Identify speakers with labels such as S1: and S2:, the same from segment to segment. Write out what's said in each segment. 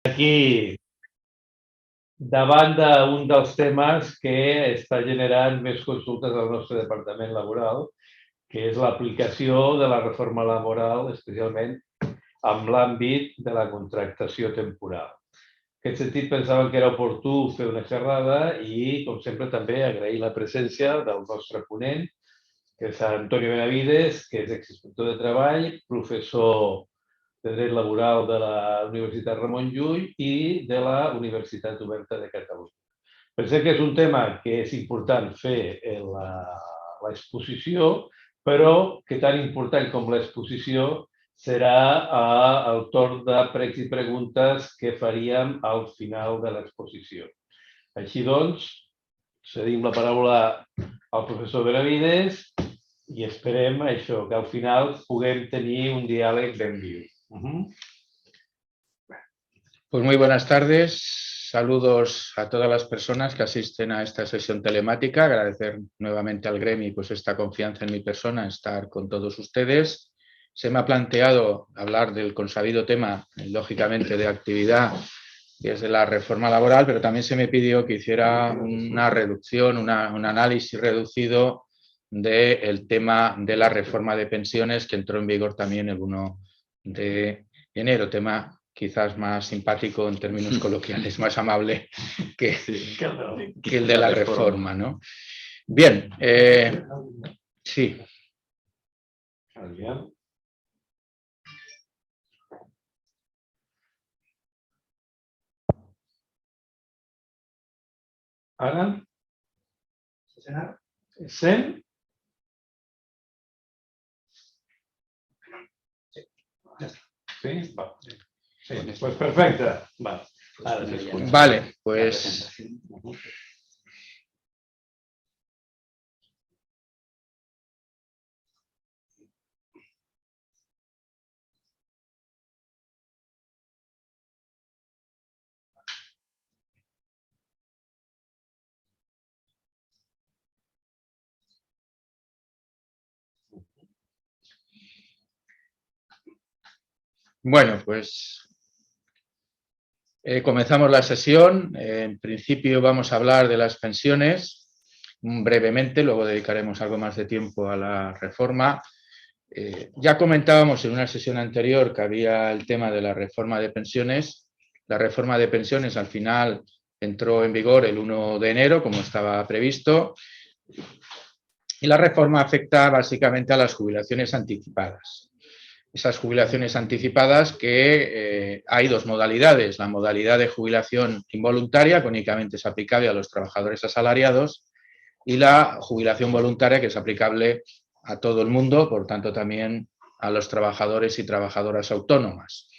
S1: Aquí, davant d'un dels temes que està generant més consultes al nostre departament laboral, que és l'aplicació de la reforma laboral, especialment amb l'àmbit de la contractació temporal. En aquest sentit, pensàvem que era oportú fer una xerrada i, com sempre, també agrair la presència del nostre ponent, que és Antonio Benavides, que és exinspector de treball, professor de Dret Laboral de la Universitat Ramon Llull i de la Universitat Oberta de Catalunya. Pensem que és un tema que és important fer l'exposició, però que tan important com l'exposició serà el torn de pregs i preguntes que faríem al final de l'exposició. Així doncs, cedim la paraula al professor Benavides i esperem això, que al final puguem tenir un diàleg ben viu.
S2: Pues muy buenas tardes, saludos a todas las personas que asisten a esta sesión telemática, agradecer nuevamente al gremio pues esta confianza en mi persona, estar con todos ustedes. Se me ha planteado hablar del consabido tema, lógicamente, de actividad, que es de la reforma laboral, pero también se me pidió que hiciera una reducción, un análisis reducido del tema de la reforma de pensiones que entró en vigor también el 1 de enero, tema quizás más simpático en términos coloquiales, más amable que el de la reforma, ¿no? Bien, sí.
S1: Ara? Sent? Sí? Va. Sí, pues perfecte. Va. Ara s'escucha.
S2: Vale, pues... Bueno, pues comenzamos la sesión. En principio vamos a hablar de las pensiones brevemente, luego dedicaremos algo más de tiempo a la reforma. Ya comentábamos en una sesión anterior que había el tema de la reforma de pensiones. La reforma de pensiones al final entró en vigor el 1 de enero, como estaba previsto, y la reforma afecta básicamente a las jubilaciones anticipadas. Esas jubilaciones anticipadas que hay dos modalidades. La modalidad de jubilación involuntaria, que únicamente es aplicable a los trabajadores asalariados, y la jubilación voluntaria, que es aplicable a todo el mundo, por tanto también a los trabajadores y trabajadoras autónomas.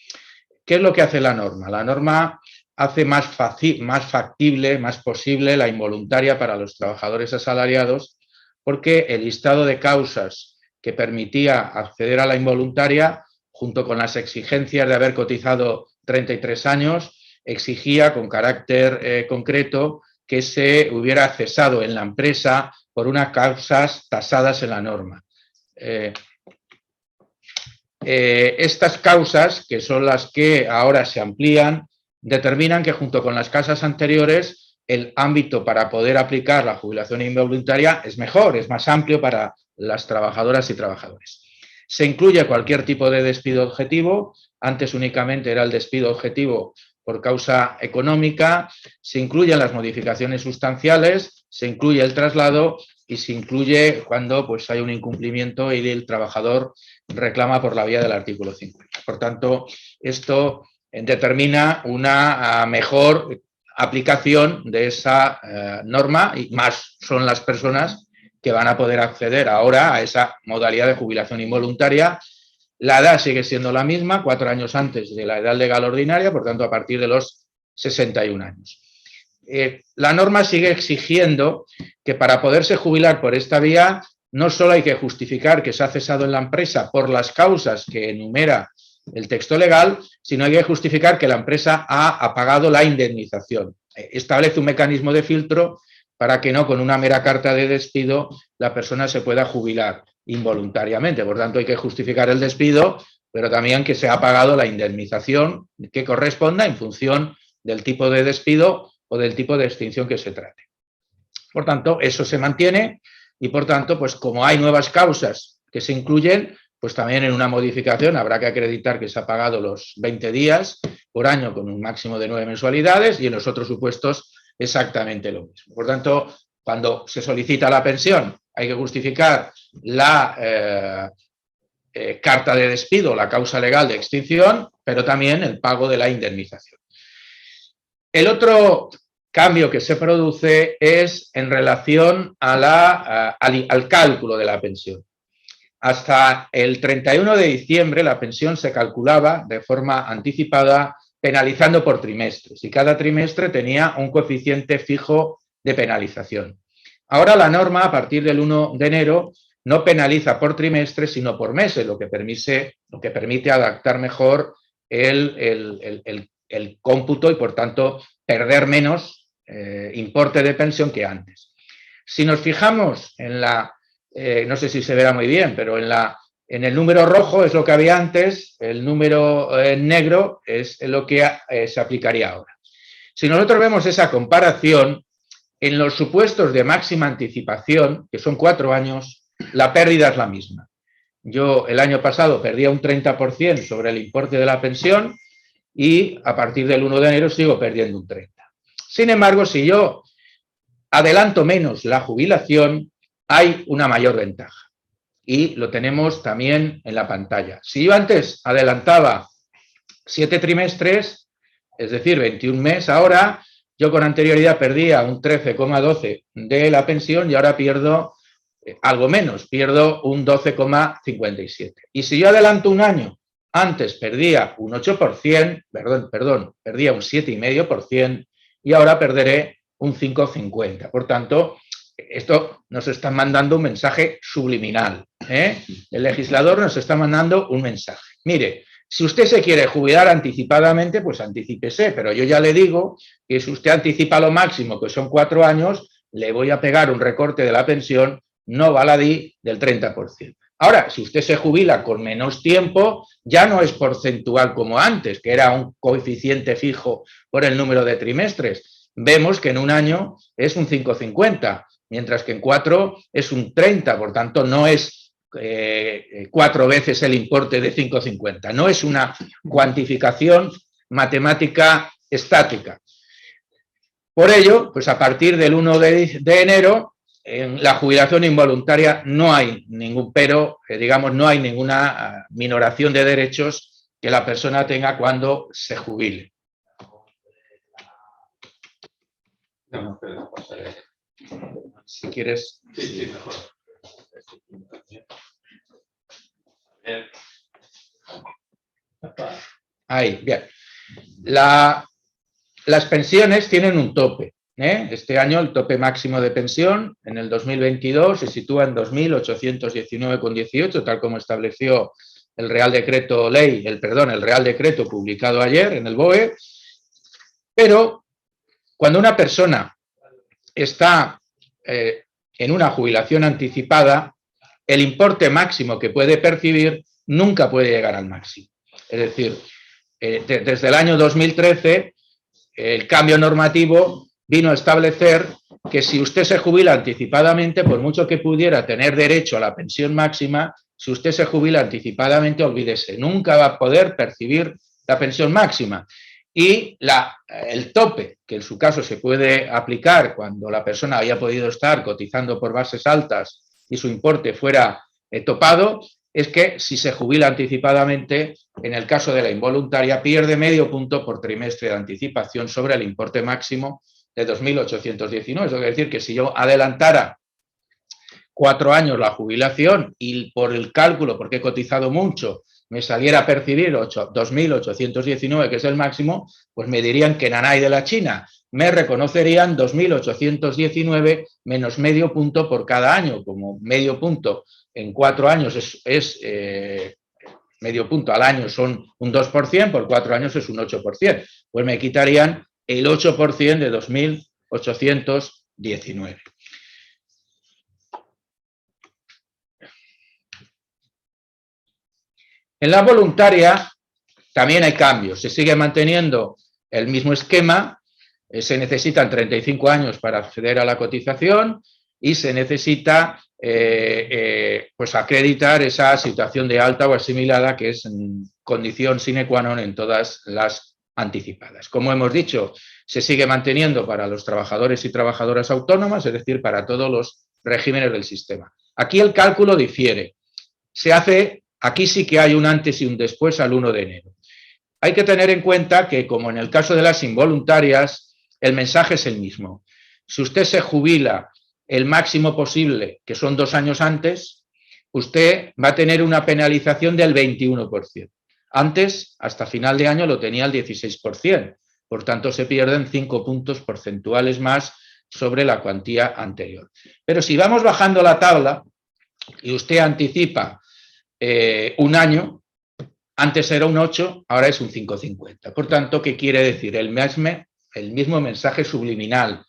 S2: ¿Qué es lo que hace la norma? La norma hace más factible, más posible la involuntaria para los trabajadores asalariados, porque el listado de causas que permitía acceder a la involuntaria, junto con las exigencias de haber cotizado 33 años, exigía con carácter concreto que se hubiera cesado en la empresa por unas causas tasadas en la norma. Estas causas, que son las que ahora se amplían, determinan que junto con las causas anteriores el ámbito para poder aplicar la jubilación involuntaria es mejor, es más amplio para las trabajadoras y trabajadores. Se incluye cualquier tipo de despido objetivo, antes únicamente era el despido objetivo por causa económica, se incluyen las modificaciones sustanciales, se incluye el traslado y se incluye cuando pues, hay un incumplimiento y el trabajador reclama por la vía del artículo 50. Por tanto, esto determina una mejor aplicación de esa norma y más son las personas que van a poder acceder ahora a esa modalidad de jubilación involuntaria. La edad sigue siendo la misma, 4 años antes de la edad legal ordinaria, por tanto, a partir de los 61 años. La norma sigue exigiendo que para poderse jubilar por esta vía, no solo hay que justificar que se ha cesado en la empresa por las causas que enumera el texto legal, sino hay que justificar que la empresa ha pagado la indemnización. Establece un mecanismo de filtro para que no con una mera carta de despido la persona se pueda jubilar involuntariamente. Por tanto, hay que justificar el despido pero también que se ha pagado la indemnización que corresponda en función del tipo de despido o del tipo de extinción que se trate. Por tanto, eso se mantiene y, por tanto, pues como hay nuevas causas que se incluyen, pues también en una modificación habrá que acreditar que se ha pagado los 20 días por año con un máximo de 9 mensualidades y en los otros supuestos exactamente lo mismo. Por tanto, cuando se solicita la pensión hay que justificar la carta de despido, la causa legal de extinción, pero también el pago de la indemnización. El otro cambio que se produce es en relación a al cálculo de la pensión. Hasta el 31 de diciembre la pensión se calculaba de forma anticipada penalizando por trimestres y cada trimestre tenía un coeficiente fijo de penalización. Ahora la norma a partir del 1 de enero no penaliza por trimestre sino por meses, lo que permite adaptar mejor el cómputo y por tanto perder menos importe de pensión que antes. Si nos fijamos en no sé si se verá muy bien, pero en el número rojo es lo que había antes, el número negro es lo que se aplicaría ahora. Si nosotros vemos esa comparación, en los supuestos de máxima anticipación, que son 4 años, la pérdida es la misma. Yo el año pasado perdía un 30% sobre el importe de la pensión y a partir del 1 de enero sigo perdiendo un 30%. Sin embargo, si yo adelanto menos la jubilación, hay una mayor ventaja. Y lo tenemos también en la pantalla. Si yo antes adelantaba 7 trimestres, es decir, 21 meses, ahora yo con anterioridad perdía un 13,12 de la pensión y ahora pierdo algo menos, pierdo un 12,57. Y si yo adelanto un año, antes perdía un 8%, perdía un 7,5% y ahora perderé un 5,50. Por tanto, esto nos está mandando un mensaje subliminal. El legislador nos está mandando un mensaje. Mire, si usted se quiere jubilar anticipadamente, pues anticípese, pero yo ya le digo que si usted anticipa lo máximo, que son 4 años, le voy a pegar un recorte de la pensión no baladí del 30%. Ahora, si usted se jubila con menos tiempo, ya no es porcentual como antes, que era un coeficiente fijo por el número de trimestres. Vemos que en un año es un 5,50, mientras que en 4 es un 30, por tanto no es 4 veces el importe de 5,50. No es una cuantificación matemática estática. Por ello, pues a partir del 1 de enero, en la jubilación involuntaria no hay ningún no hay ninguna minoración de derechos que la persona tenga cuando se jubile. No, pero si quieres. Sí, mejor. Ahí, bien. Las pensiones tienen un tope. Este año el tope máximo de pensión en el 2022 se sitúa en 2.819,18, tal como estableció el Real Decreto publicado ayer en el BOE. Pero cuando una persona está en una jubilación anticipada, el importe máximo que puede percibir nunca puede llegar al máximo. Es decir, desde el año 2013, el cambio normativo vino a establecer que si usted se jubila anticipadamente, por mucho que pudiera tener derecho a la pensión máxima, si usted se jubila anticipadamente, olvídese, nunca va a poder percibir la pensión máxima. Y el tope, que en su caso se puede aplicar cuando la persona haya podido estar cotizando por bases altas y su importe fuera topado, es que si se jubila anticipadamente, en el caso de la involuntaria, pierde medio punto por trimestre de anticipación sobre el importe máximo de 2.819. Eso quiere decir que si yo adelantara 4 años la jubilación y por el cálculo, porque he cotizado mucho, me saliera a percibir 2.819, que es el máximo, pues me dirían que nanay de la China. Me reconocerían 2.819 menos medio punto por cada año, como medio punto en 4 años es medio punto al año son un 2%, por 4 años es un 8%. Pues me quitarían el 8% de 2.819. En la voluntaria también hay cambios, se sigue manteniendo el mismo esquema, se necesitan 35 años para acceder a la cotización y se necesita pues acreditar esa situación de alta o asimilada que es condición sine qua non en todas las anticipadas. Como hemos dicho, se sigue manteniendo para los trabajadores y trabajadoras autónomas, es decir, para todos los regímenes del sistema. Aquí el cálculo difiere. Se hace, aquí sí que hay un antes y un después al 1 de enero. Hay que tener en cuenta que, como en el caso de las involuntarias, el mensaje es el mismo. Si usted se jubila el máximo posible, que son 2 años antes, usted va a tener una penalización del 21%. Antes, hasta final de año, lo tenía el 16%. Por tanto, se pierden 5 puntos porcentuales más sobre la cuantía anterior. Pero si vamos bajando la tabla y usted anticipa un año, antes era un 8, ahora es un 5,50. Por tanto, ¿qué quiere decir? El mismo mensaje subliminal.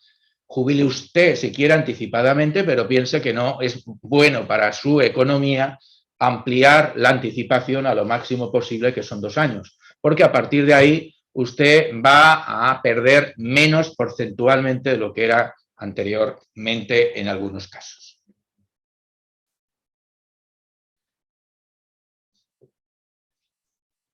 S2: Jubile usted si quiere anticipadamente, pero piense que no es bueno para su economía ampliar la anticipación a lo máximo posible, que son 2 años, porque a partir de ahí usted va a perder menos porcentualmente de lo que era anteriormente en algunos casos.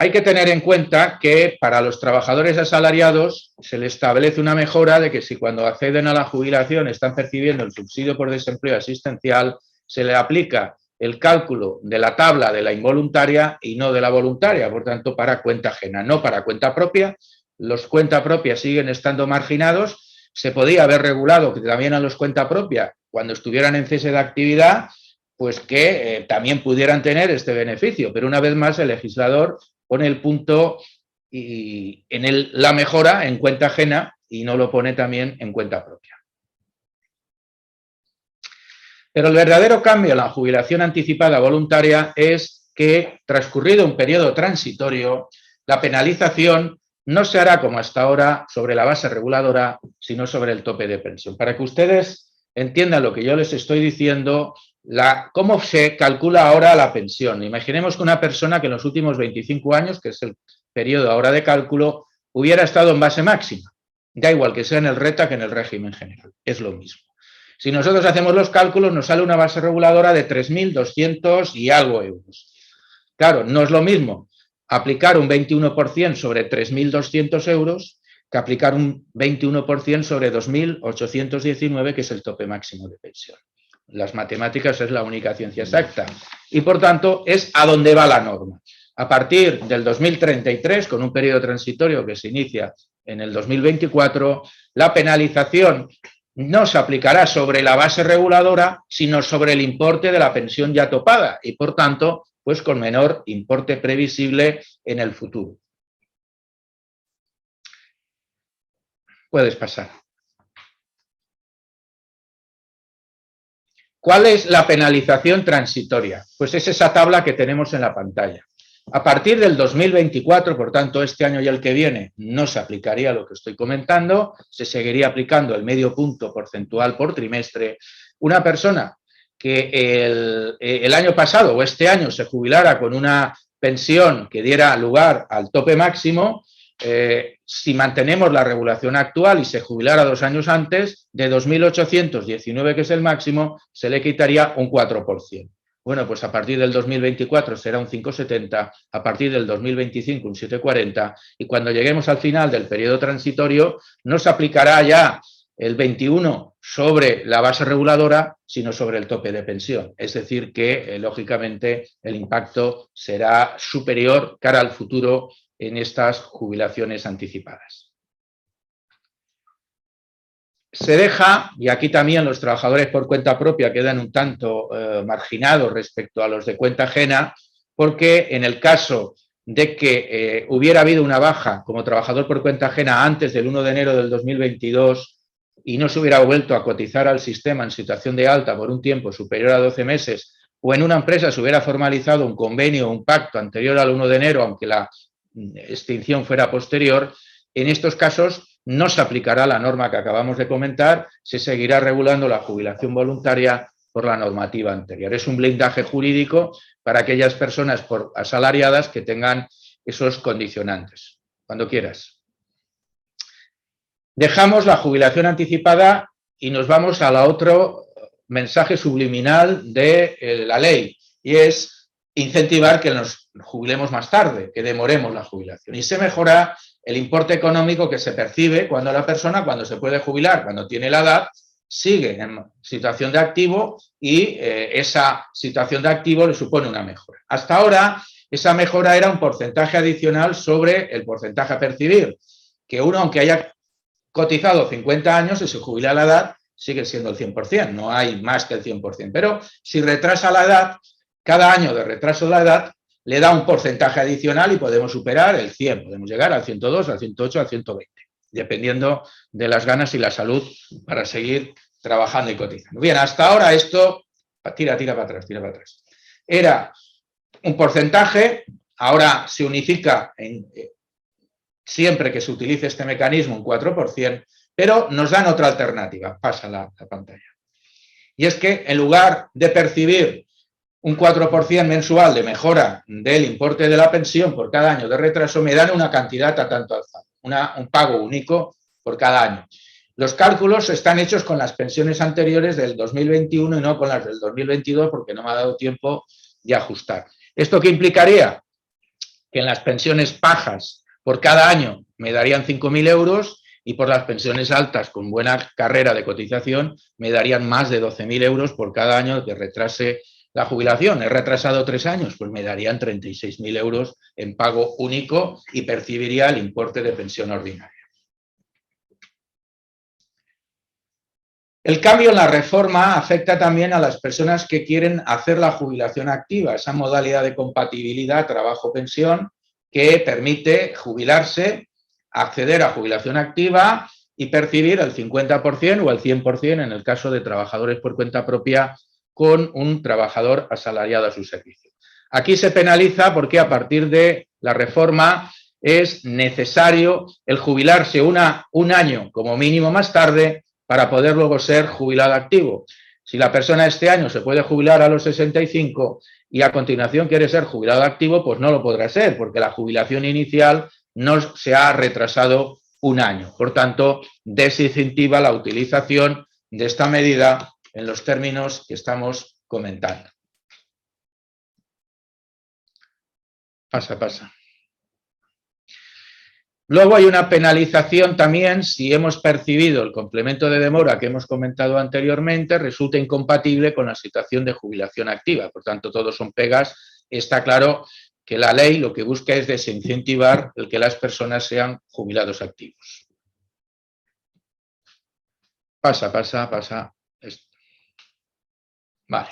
S2: Hay que tener en cuenta que para los trabajadores asalariados se les establece una mejora de que si cuando acceden a la jubilación están percibiendo el subsidio por desempleo asistencial, se le aplica el cálculo de la tabla de la involuntaria y no de la voluntaria, por tanto, para cuenta ajena, no para cuenta propia. Los cuenta propia siguen estando marginados. Se podía haber regulado que también a los cuenta propia, cuando estuvieran en cese de actividad, pues que también pudieran tener este beneficio, pero una vez más el legislador pone el punto y en la mejora en cuenta ajena y no lo pone también en cuenta propia. Pero el verdadero cambio en la jubilación anticipada voluntaria es que, transcurrido un periodo transitorio, la penalización no se hará como hasta ahora sobre la base reguladora, sino sobre el tope de pensión. Para que ustedes entiendan lo que yo les estoy diciendo, cómo se calcula ahora la pensión. Imaginemos que una persona que en los últimos 25 años, que es el periodo ahora de cálculo, hubiera estado en base máxima. Da igual que sea en el RETA que en el régimen general, es lo mismo. Si nosotros hacemos los cálculos, nos sale una base reguladora de 3.200 y algo euros. Claro, no es lo mismo aplicar un 21% sobre 3.200 euros que aplicar un 21% sobre 2.819, que es el tope máximo de pensión. Las matemáticas es la única ciencia exacta y, por tanto, es a donde va la norma. A partir del 2033, con un periodo transitorio que se inicia en el 2024, la penalización no se aplicará sobre la base reguladora, sino sobre el importe de la pensión ya topada y, por tanto, pues con menor importe previsible en el futuro. Puedes pasar. ¿Cuál es la penalización transitoria? Pues es esa tabla que tenemos en la pantalla. A partir del 2024, por tanto, este año y el que viene, no se aplicaría lo que estoy comentando, se seguiría aplicando el medio punto porcentual por trimestre. Una persona que el año pasado o este año se jubilara con una pensión que diera lugar al tope máximo, si mantenemos la regulación actual y se jubilara 2 años antes, de 2.819, que es el máximo, se le quitaría un 4%. Bueno, pues a partir del 2024 será un 5,70, a partir del 2025 un 7,40 y cuando lleguemos al final del periodo transitorio no se aplicará ya el 21 sobre la base reguladora, sino sobre el tope de pensión. Es decir que, lógicamente, el impacto será superior cara al futuro en estas jubilaciones anticipadas. Se deja, y aquí también los trabajadores por cuenta propia quedan un tanto marginados respecto a los de cuenta ajena, porque en el caso de que hubiera habido una baja como trabajador por cuenta ajena antes del 1 de enero del 2022 y no se hubiera vuelto a cotizar al sistema en situación de alta por un tiempo superior a 12 meses, o en una empresa se hubiera formalizado un convenio o un pacto anterior al 1 de enero, aunque la extinción fuera posterior, en estos casos no se aplicará la norma que acabamos de comentar, se seguirá regulando la jubilación voluntaria por la normativa anterior. Es un blindaje jurídico para aquellas personas asalariadas que tengan esos condicionantes. Cuando quieras. Dejamos la jubilación anticipada y nos vamos a otro mensaje subliminal de la ley, y es incentivar que nos jubilemos más tarde, que demoremos la jubilación. Y se mejora el importe económico que se percibe cuando la persona, cuando se puede jubilar, cuando tiene la edad, sigue en situación de activo y esa situación de activo le supone una mejora. Hasta ahora, esa mejora era un porcentaje adicional sobre el porcentaje a percibir, que uno, aunque haya cotizado 50 años y se jubila a la edad, sigue siendo el 100%, no hay más que el 100%. Pero si retrasa la edad, cada año de retraso de la edad le da un porcentaje adicional y podemos superar el 100, podemos llegar al 102, al 108, al 120, dependiendo de las ganas y la salud para seguir trabajando y cotizando. Bien, hasta ahora esto, tira para atrás, era un porcentaje, ahora se unifica siempre que se utilice este mecanismo un 4%, pero nos dan otra alternativa. Pasa la pantalla. Y es que en lugar de percibir un 4% mensual de mejora del importe de la pensión por cada año de retraso, me dan una cantidad a tanto alzada, un pago único por cada año. Los cálculos están hechos con las pensiones anteriores del 2021 y no con las del 2022 porque no me ha dado tiempo de ajustar. ¿Esto qué implicaría? Que en las pensiones bajas por cada año me darían 5.000 euros y por las pensiones altas con buena carrera de cotización me darían más de 12.000 euros por cada año que retrase la jubilación. He retrasado 3 años, pues me darían 36.000 euros en pago único y percibiría el importe de pensión ordinaria. El cambio en la reforma afecta también a las personas que quieren hacer la jubilación activa, esa modalidad de compatibilidad trabajo-pensión que permite jubilarse, acceder a jubilación activa y percibir el 50% o el 100% en el caso de trabajadores por cuenta propia con un trabajador asalariado a su servicio. Aquí se penaliza porque a partir de la reforma es necesario el jubilarse un año como mínimo más tarde para poder luego ser jubilado activo. Si la persona este año se puede jubilar a los 65 y a continuación quiere ser jubilado activo, pues no lo podrá ser, porque la jubilación inicial no se ha retrasado un año. Por tanto, desincentiva la utilización de esta medida en los términos que estamos comentando. Pasa. Luego hay una penalización también si hemos percibido el complemento de demora que hemos comentado anteriormente, resulta incompatible con la situación de jubilación activa. Por tanto, todos son pegas. Está claro que la ley lo que busca es desincentivar el que las personas sean jubilados activos. Pasa. Vale.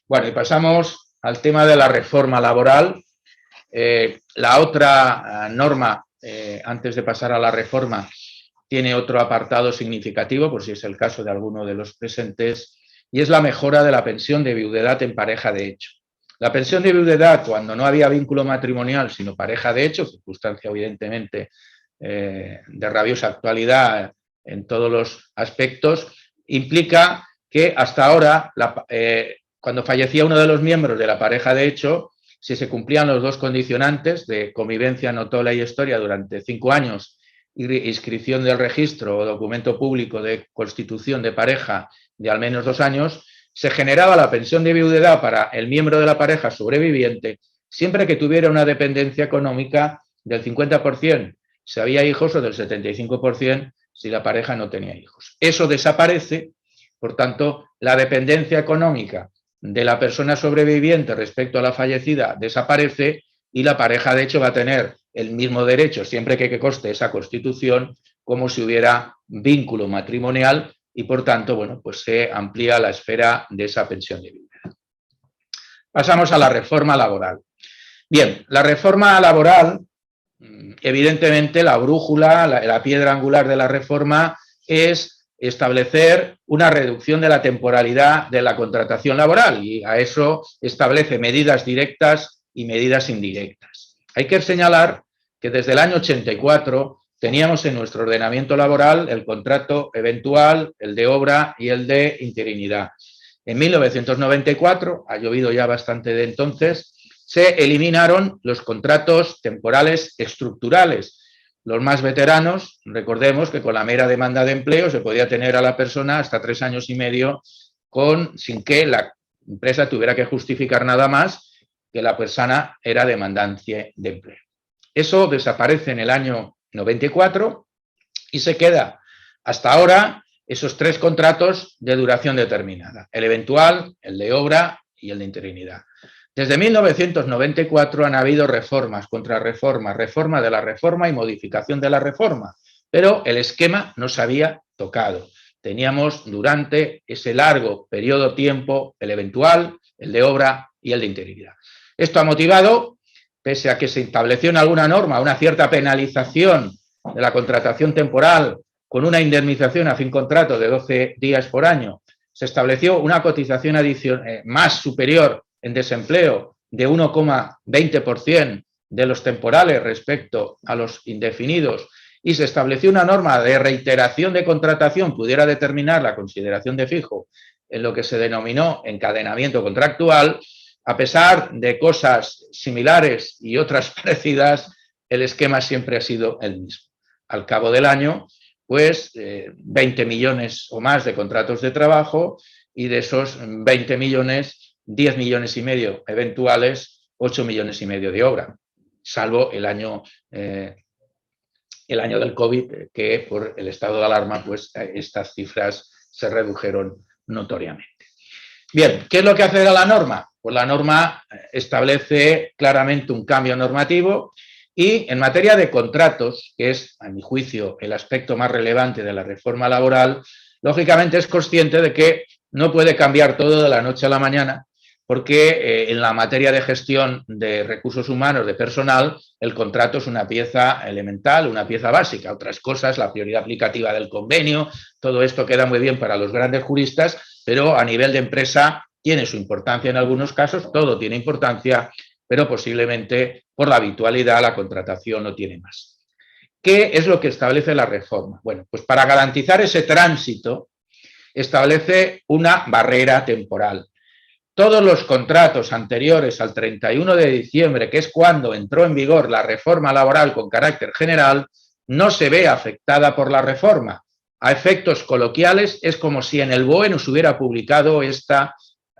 S2: Bueno, y pasamos al tema de la reforma laboral. La otra norma, antes de pasar a la reforma, tiene otro apartado significativo, por si es el caso de alguno de los presentes, y es la mejora de la pensión de viudedad en pareja de hecho. La pensión de viudedad, cuando no había vínculo matrimonial, sino pareja de hecho, circunstancia evidentemente de rabiosa actualidad en todos los aspectos, implica que hasta ahora, cuando fallecía uno de los miembros de la pareja de hecho, si se cumplían los dos condicionantes de convivencia notoria y historia durante 5 años y inscripción del registro o documento público de constitución de pareja de al menos 2 años, se generaba la pensión de viudedad para el miembro de la pareja sobreviviente siempre que tuviera una dependencia económica del 50% si había hijos o del 75% si la pareja no tenía hijos. Eso desaparece, por tanto, la dependencia económica de la persona sobreviviente respecto a la fallecida desaparece y la pareja de hecho va a tener el mismo derecho siempre que conste esa constitución como si hubiera vínculo matrimonial y por tanto, bueno, pues se amplía la esfera de esa pensión de viudedad. Pasamos a la reforma laboral. Bien, la reforma laboral, evidentemente la brújula, la piedra angular de la reforma es establecer una reducción de la temporalidad de la contratación laboral y a eso establece medidas directas y medidas indirectas. Hay que señalar que desde el año 84 teníamos en nuestro ordenamiento laboral el contrato eventual, el de obra y el de interinidad. En 1994, ha llovido ya bastante de entonces, se eliminaron los contratos temporales estructurales. Los más veteranos, recordemos que con la mera demanda de empleo se podía tener a la persona hasta 3 años y medio sin que la empresa tuviera que justificar nada más que la persona era demandante de empleo. Eso desaparece en el año 94 y se queda hasta ahora esos 3 contratos de duración determinada, el eventual, el de obra y el de interinidad. Desde 1994 han habido reformas, contrarreformas, reforma de la reforma y modificación de la reforma, pero el esquema no se había tocado. Teníamos durante ese largo periodo de tiempo el eventual, el de obra y el de interinidad. Esto ha motivado, pese a que se estableció en alguna norma una cierta penalización de la contratación temporal con una indemnización a fin contrato de 12 días por año, se estableció una cotización adicional más superior en desempleo de 1,20% de los temporales respecto a los indefinidos y se estableció una norma de reiteración de contratación pudiera determinar la consideración de fijo en lo que se denominó encadenamiento contractual. A pesar de cosas similares y otras parecidas, el esquema siempre ha sido el mismo. Al cabo del año, pues 20 millones o más de contratos de trabajo y de esos 20 millones, 10 millones y medio eventuales, 8 millones y medio de obra, salvo el año del COVID, que por el estado de alarma, pues estas cifras se redujeron notoriamente. Bien, ¿qué es lo que hace la norma? Pues la norma establece claramente un cambio normativo y en materia de contratos, que es, a mi juicio, el aspecto más relevante de la reforma laboral, lógicamente es consciente de que no puede cambiar todo de la noche a la mañana, porque en la materia de gestión de recursos humanos, de personal, el contrato es una pieza elemental, una pieza básica. Otras cosas, la prioridad aplicativa del convenio, todo esto queda muy bien para los grandes juristas, pero a nivel de empresa tiene su importancia en algunos casos, todo tiene importancia, pero posiblemente por la habitualidad la contratación no tiene más. ¿Qué es lo que establece la reforma? Bueno, pues para garantizar ese tránsito establece una barrera temporal. Todos los contratos anteriores al 31 de diciembre, que es cuando entró en vigor la reforma laboral con carácter general, no se ve afectada por la reforma. A efectos coloquiales, es como si en el BOE no se hubiera publicado esta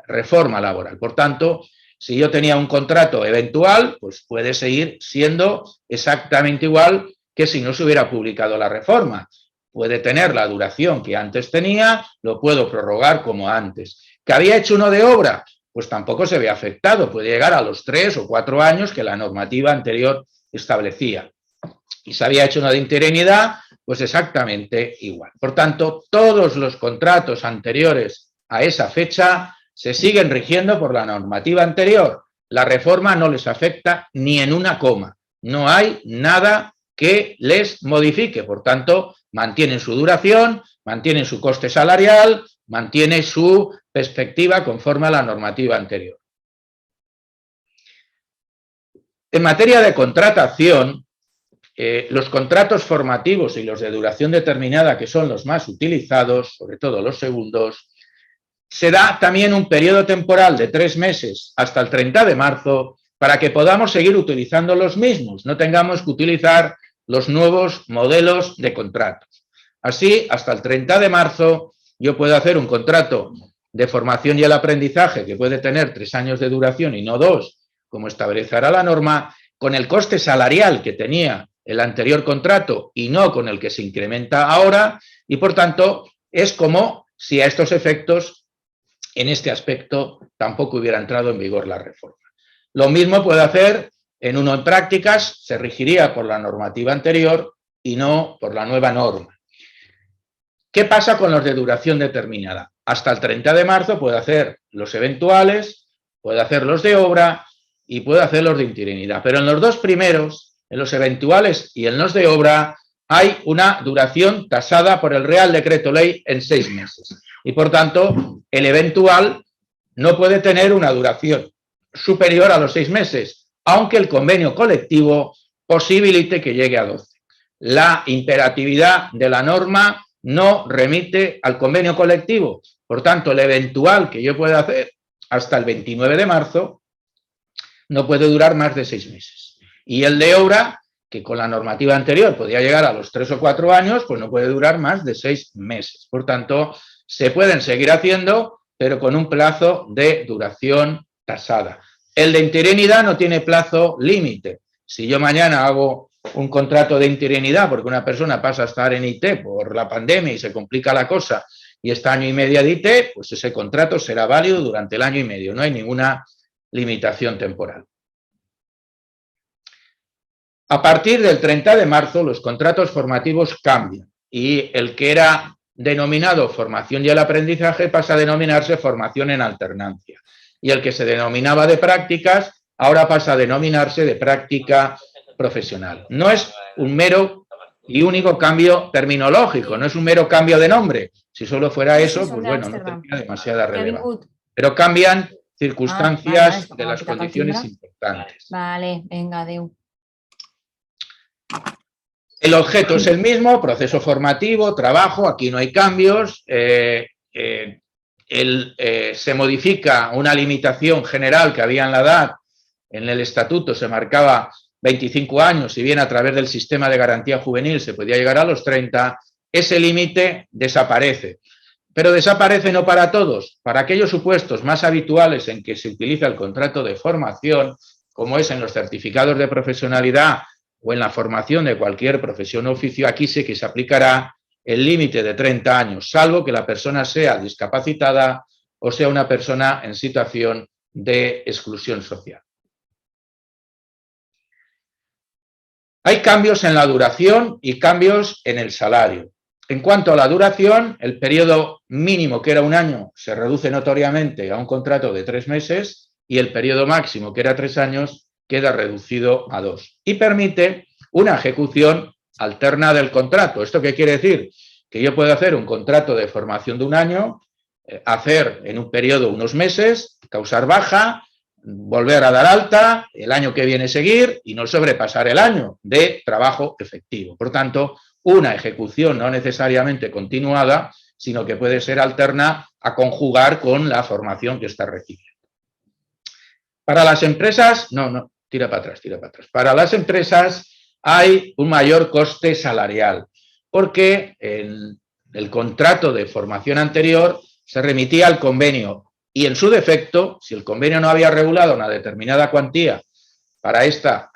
S2: reforma laboral. Por tanto, si yo tenía un contrato eventual, pues puede seguir siendo exactamente igual que si no se hubiera publicado la reforma. Puede tener la duración que antes tenía, lo puedo prorrogar como antes. ¿Que había hecho uno de obra? Pues tampoco se ve afectado, puede llegar a los 3 o 4 años que la normativa anterior establecía. Y se había hecho uno de interinidad, pues exactamente igual. Por tanto, todos los contratos anteriores a esa fecha se siguen rigiendo por la normativa anterior. La reforma no les afecta ni en una coma. No hay nada que les modifique. Por tanto, mantienen su duración, mantienen su coste salarial, mantiene su perspectiva conforme a la normativa anterior. En materia de contratación, los contratos formativos y los de duración determinada, que son los más utilizados, sobre todo los segundos, se da también un periodo temporal de 3 meses hasta el 30 de marzo para que podamos seguir utilizando los mismos, no tengamos que utilizar los nuevos modelos de contratos. Así, hasta el 30 de marzo, yo puedo hacer un contrato de formación y el aprendizaje que puede tener 3 años de duración y no 2, como establecerá la norma, con el coste salarial que tenía el anterior contrato y no con el que se incrementa ahora, y por tanto es como si a estos efectos, en este aspecto, tampoco hubiera entrado en vigor la reforma. Lo mismo puede hacer en uno en prácticas, se regiría por la normativa anterior y no por la nueva norma. ¿Qué pasa con los de duración determinada? Hasta el 30 de marzo puede hacer los eventuales, puede hacer los de obra y puede hacer los de interinidad. Pero en los 2 primeros, en los eventuales y en los de obra, hay una duración tasada por el Real Decreto Ley en 6 meses. Y por tanto, el eventual no puede tener una duración superior a los 6 meses, aunque el convenio colectivo posibilite que llegue a 12. La imperatividad de la norma no remite al convenio colectivo, Por tanto, el eventual que yo pueda hacer hasta el 29 de marzo no puede durar más de 6 meses. Y el de obra, que con la normativa anterior podía llegar a los 3 o 4 años, pues no puede durar más de 6 meses. Por tanto, se pueden seguir haciendo, pero con un plazo de duración tasada. El de interinidad no tiene plazo límite. Si yo mañana hago un contrato de interinidad porque una persona pasa a estar en IT por la pandemia y se complica la cosa y está año y medio de IT, pues ese contrato será válido durante el año y medio. No hay ninguna limitación temporal. A partir del 30 de marzo, los contratos formativos cambian y el que era denominado formación y el aprendizaje pasa a denominarse formación en alternancia. Y el que se denominaba de prácticas ahora pasa a denominarse de práctica profesional. No es un mero y único cambio terminológico, no es un mero cambio de nombre. Si solo fuera eso, pues bueno, no tendría demasiada relevancia. Pero cambian circunstancias de las condiciones importantes.
S3: Vale, venga, adeu.
S2: El objeto es el mismo, proceso formativo, trabajo, aquí no hay cambios. Se modifica una limitación general que había en la edad, en el estatuto se marcaba 25 años, si bien a través del sistema de garantía juvenil se podía llegar a los 30, ese límite desaparece. Pero desaparece no para todos, para aquellos supuestos más habituales en que se utiliza el contrato de formación, como es en los certificados de profesionalidad o en la formación de cualquier profesión o oficio, aquí sí que se aplicará el límite de 30 años, salvo que la persona sea discapacitada o sea una persona en situación de exclusión social. Hay cambios en la duración y cambios en el salario. En cuanto a la duración, el periodo mínimo, que era un año, se reduce notoriamente a un contrato de 3 meses y el periodo máximo, que era 3 años, queda reducido a 2 y permite una ejecución alterna del contrato. ¿Esto qué quiere decir? Que yo puedo hacer un contrato de formación de un año, hacer en un periodo unos meses, causar baja, volver a dar alta, el año que viene seguir y no sobrepasar el año de trabajo efectivo. Por tanto, una ejecución no necesariamente continuada, sino que puede ser alterna a conjugar con la formación que está recibiendo. Para las empresas, tira para atrás. Para las empresas hay un mayor coste salarial, porque en el contrato de formación anterior se remitía al convenio y en su defecto, si el convenio no había regulado una determinada cuantía para esta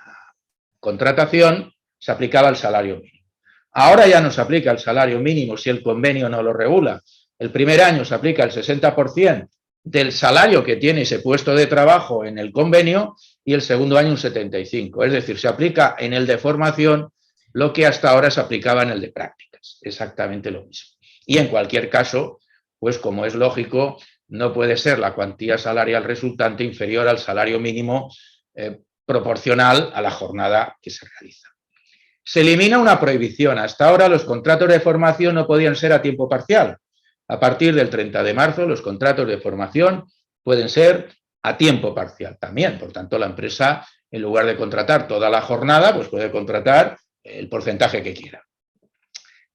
S2: contratación, se aplicaba el salario mínimo. Ahora ya no se aplica el salario mínimo si el convenio no lo regula. El primer año se aplica el 60% del salario que tiene ese puesto de trabajo en el convenio y el segundo año un 75%. Es decir, se aplica en el de formación lo que hasta ahora se aplicaba en el de prácticas. Exactamente lo mismo. Y en cualquier caso, pues como es lógico, no puede ser la cuantía salarial resultante inferior al salario mínimo proporcional a la jornada que se realiza. Se elimina una prohibición. Hasta ahora los contratos de formación no podían ser a tiempo parcial. A partir del 30 de marzo los contratos de formación pueden ser a tiempo parcial también. Por tanto, la empresa, en lugar de contratar toda la jornada, pues puede contratar el porcentaje que quiera.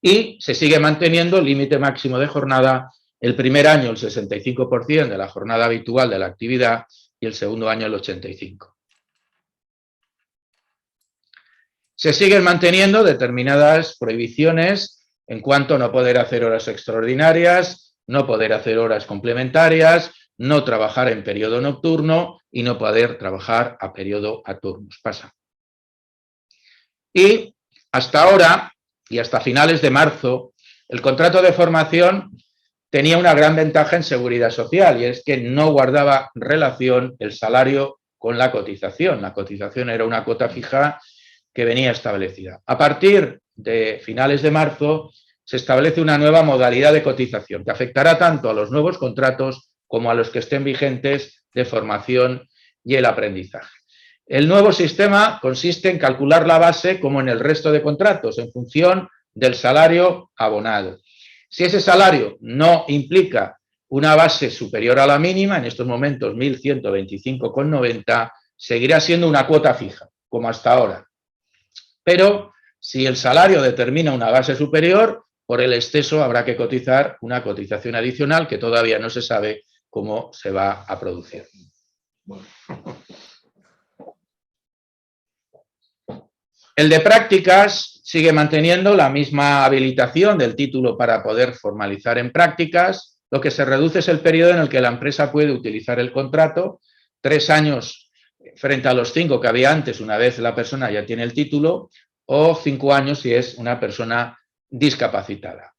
S2: Y se sigue manteniendo el límite máximo de jornada. El primer año el 65% de la jornada habitual de la actividad y el segundo año el 85%. Se siguen manteniendo determinadas prohibiciones en cuanto a no poder hacer horas extraordinarias, no poder hacer horas complementarias, no trabajar en periodo nocturno y no poder trabajar a periodo a turnos. Pasa. Y hasta ahora, y hasta finales de marzo, el contrato de formación tenía una gran ventaja en seguridad social y es que no guardaba relación el salario con la cotización. La cotización era una cuota fija que venía establecida. A partir de finales de marzo se establece una nueva modalidad de cotización que afectará tanto a los nuevos contratos como a los que estén vigentes de formación y el aprendizaje. El nuevo sistema consiste en calcular la base como en el resto de contratos en función del salario abonado. Si ese salario no implica una base superior a la mínima, en estos momentos 1.125,90, seguirá siendo una cuota fija, como hasta ahora. Pero si el salario determina una base superior, por el exceso habrá que cotizar una cotización adicional que todavía no se sabe cómo se va a producir. El de prácticas sigue manteniendo la misma habilitación del título para poder formalizar en prácticas. Lo que se reduce es el periodo en el que la empresa puede utilizar el contrato, 3 años frente a los 5 que había antes una vez la persona ya tiene el título, o 5 años si es una persona discapacitada.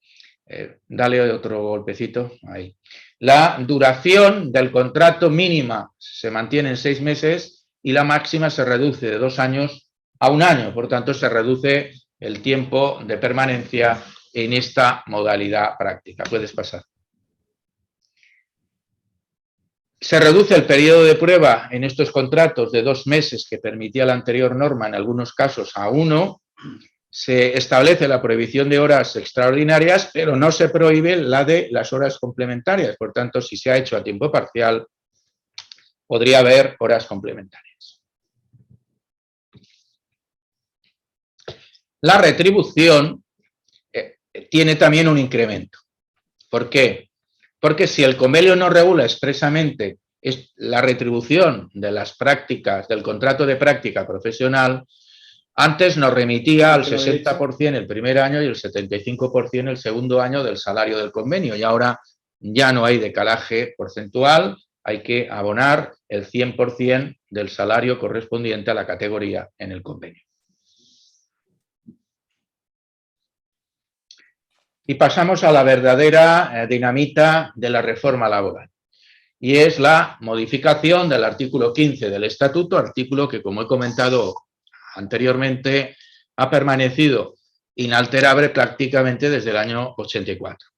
S2: Dale otro golpecito ahí. La duración del contrato mínima se mantiene en 6 meses y la máxima se reduce de 2 años a 1 año. Por tanto, se reduce el tiempo de permanencia en esta modalidad práctica. Puedes pasar. Se reduce el periodo de prueba en estos contratos de 2 meses que permitía la anterior norma en algunos casos a 1. Se establece la prohibición de horas extraordinarias, pero no se prohíbe la de las horas complementarias. Por tanto, si se ha hecho a tiempo parcial, podría haber horas complementarias. La retribución tiene también un incremento. ¿Por qué? Porque si el convenio no regula expresamente la retribución de las prácticas, del contrato de práctica profesional, antes nos remitía al 60% el primer año y el 75% el segundo año del salario del convenio. Y ahora ya no hay decalaje porcentual, hay que abonar el 100% del salario correspondiente a la categoría en el convenio. Y pasamos a la verdadera dinamita de la reforma laboral. Y es la modificación del artículo 15 del Estatuto, artículo que, como he comentado anteriormente, ha permanecido inalterable prácticamente desde el año 84.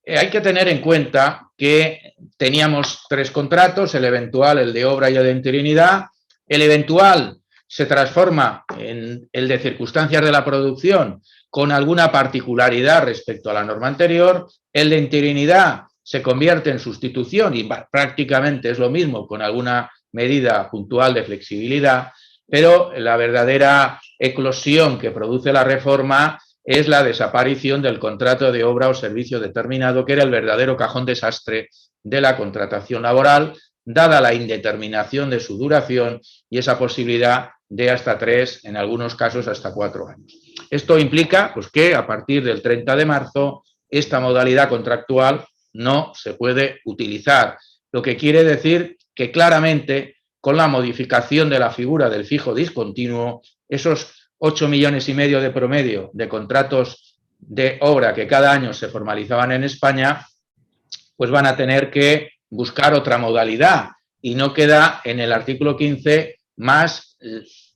S2: Hay que tener en cuenta que teníamos 3 contratos, el eventual, el de obra y el de interinidad. El eventual se transforma en el de circunstancias de la producción con alguna particularidad respecto a la norma anterior. El de interinidad se convierte en sustitución y prácticamente es lo mismo con alguna medida puntual de flexibilidad, pero la verdadera eclosión que produce la reforma es la desaparición del contrato de obra o servicio determinado, que era el verdadero cajón desastre de la contratación laboral, dada la indeterminación de su duración y esa posibilidad de hasta 3, en algunos casos hasta 4 años. Esto implica pues, que a partir del 30 de marzo esta modalidad contractual no se puede utilizar, lo que quiere decir que claramente con la modificación de la figura del fijo discontinuo, esos 8,5 millones de promedio de contratos de obra que cada año se formalizaban en España, pues van a tener que buscar otra modalidad y no queda en el artículo 15 más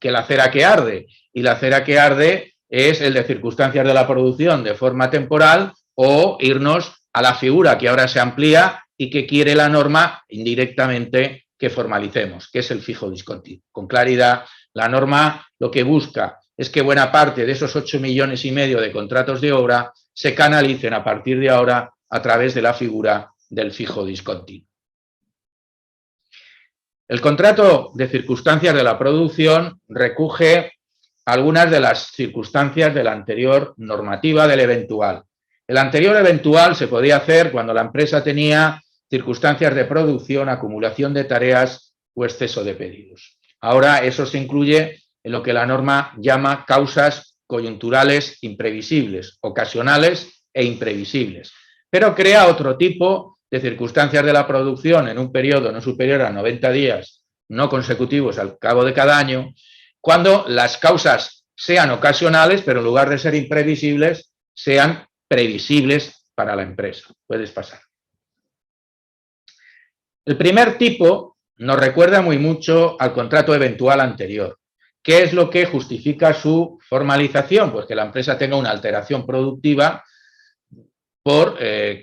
S2: que la cera que arde. Y la cera que arde es el de circunstancias de la producción de forma temporal o irnos a la figura que ahora se amplía y que quiere la norma indirectamente que formalicemos, que es el fijo discontinuo. Con claridad, la norma lo que busca es que buena parte de esos 8,5 millones de contratos de obra se canalicen a partir de ahora a través de la figura del fijo discontinuo. El contrato de circunstancias de la producción recoge algunas de las circunstancias de la anterior normativa del eventual. El anterior eventual se podía hacer cuando la empresa tenía circunstancias de producción, acumulación de tareas o exceso de pedidos. Ahora eso se incluye en lo que la norma llama causas coyunturales imprevisibles, ocasionales e imprevisibles, pero crea otro tipo de circunstancias de la producción en un periodo no superior a 90 días no consecutivos al cabo de cada año, cuando las causas sean ocasionales, pero en lugar de ser imprevisibles, sean previsibles para la empresa. Puedes pasar. El primer tipo nos recuerda muy mucho al contrato eventual anterior. ¿Qué es lo que justifica su formalización? Pues que la empresa tenga una alteración productiva por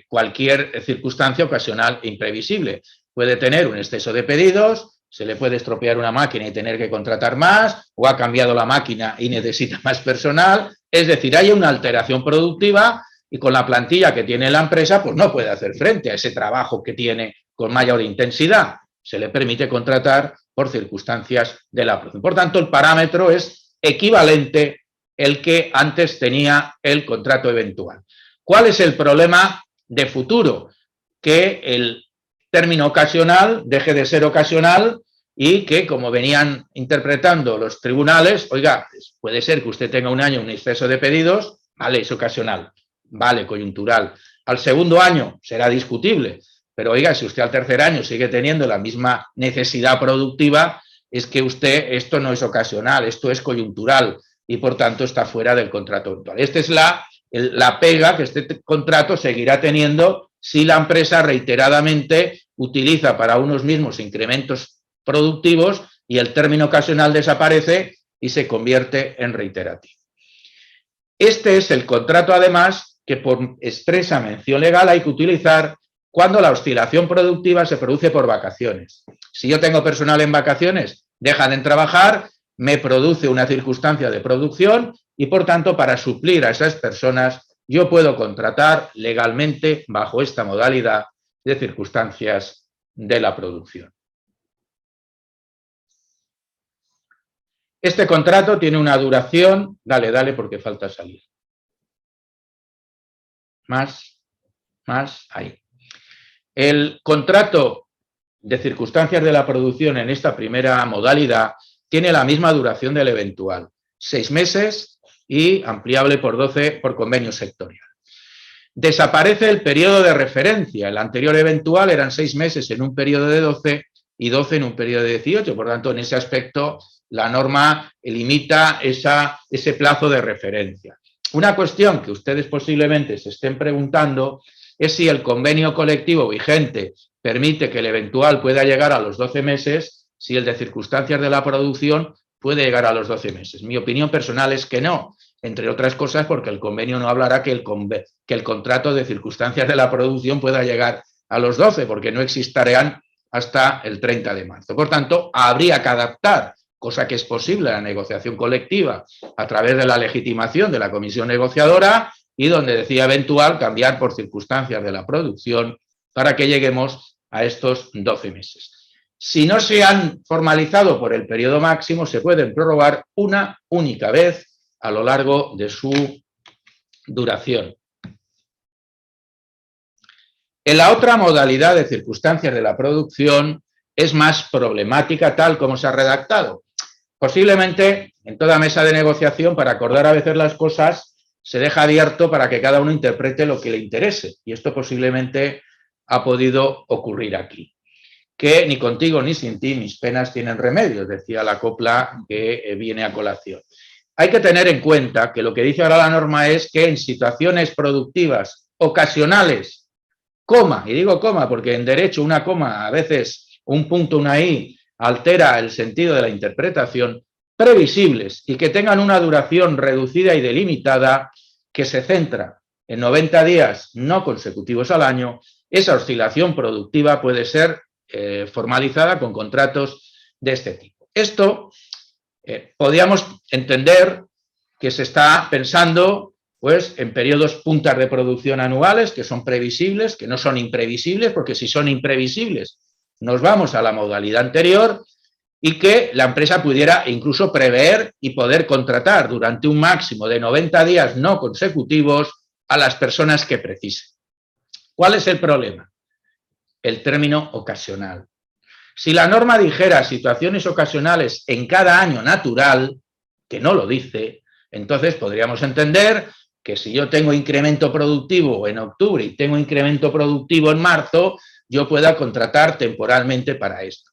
S2: cualquier circunstancia ocasional e imprevisible. Puede tener un exceso de pedidos, se le puede estropear una máquina y tener que contratar más, o ha cambiado la máquina y necesita más personal. Es decir, hay una alteración productiva y con la plantilla que tiene la empresa, pues no puede hacer frente a ese trabajo que tiene con mayor intensidad. Se le permite contratar por circunstancias de la producción. Por tanto, el parámetro es equivalente al que antes tenía el contrato eventual. ¿Cuál es el problema de futuro? Que el término ocasional deje de ser ocasional y que, como venían interpretando los tribunales, oiga, puede ser que usted tenga un año un exceso de pedidos, vale, es ocasional, vale, coyuntural. Al segundo año será discutible, pero oiga, si usted al tercer año sigue teniendo la misma necesidad productiva, es que esto no es ocasional, esto es coyuntural y por tanto está fuera del contrato eventual. Esta es la pega que este contrato seguirá teniendo si la empresa reiteradamente utiliza para unos mismos incrementos productivos y el término ocasional desaparece y se convierte en reiterativo. Este es el contrato, además, que por expresa mención legal hay que utilizar cuando la oscilación productiva se produce por vacaciones. Si yo tengo personal en vacaciones, dejan de trabajar, me produce una circunstancia de producción y, por tanto, para suplir a esas personas, yo puedo contratar legalmente bajo esta modalidad de circunstancias de la producción. Este contrato tiene una duración, dale porque falta salir. Más, ahí. El contrato de circunstancias de la producción en esta primera modalidad tiene la misma duración del eventual, 6 meses y ampliable por 12 por convenio sectorial. Desaparece el periodo de referencia. El anterior eventual eran 6 meses en un periodo de 12 y 12 en un periodo de 18. Por tanto, en ese aspecto, la norma limita ese plazo de referencia. Una cuestión que ustedes posiblemente se estén preguntando es si el convenio colectivo vigente permite que el eventual pueda llegar a los 12 meses, si el de circunstancias de la producción puede llegar a los 12 meses. Mi opinión personal es que no, entre otras cosas porque el convenio no hablará que el contrato de circunstancias de la producción pueda llegar a los 12, porque no existirán hasta el 30 de marzo. Por tanto, habría que adaptar, cosa que es posible, la negociación colectiva a través de la legitimación de la comisión negociadora y donde decía eventual cambiar por circunstancias de la producción para que lleguemos a estos 12 meses. Si no se han formalizado por el periodo máximo, se pueden prorrogar una única vez a lo largo de su duración. En la otra modalidad de circunstancias de la producción es más problemática tal como se ha redactado. Posiblemente en toda mesa de negociación, para acordar a veces las cosas, se deja abierto para que cada uno interprete lo que le interese. Y esto posiblemente ha podido ocurrir aquí. Que ni contigo ni sin ti mis penas tienen remedio, decía la copla que viene a colación. Hay que tener en cuenta que lo que dice ahora la norma es que en situaciones productivas ocasionales, coma, y digo coma porque en derecho una coma, a veces un punto, una i, altera el sentido de la interpretación, previsibles y que tengan una duración reducida y delimitada que se centra en 90 días no consecutivos al año, esa oscilación productiva puede ser formalizada con contratos de este tipo. Esto podríamos entender que se está pensando pues, en periodos puntas de producción anuales que son previsibles, que no son imprevisibles, porque si son imprevisibles nos vamos a la modalidad anterior y que la empresa pudiera incluso prever y poder contratar durante un máximo de 90 días no consecutivos a las personas que precisen. ¿Cuál es el problema? El término ocasional. Si la norma dijera situaciones ocasionales en cada año natural, que no lo dice, entonces podríamos entender que si yo tengo incremento productivo en octubre y tengo incremento productivo en marzo, yo pueda contratar temporalmente para esto.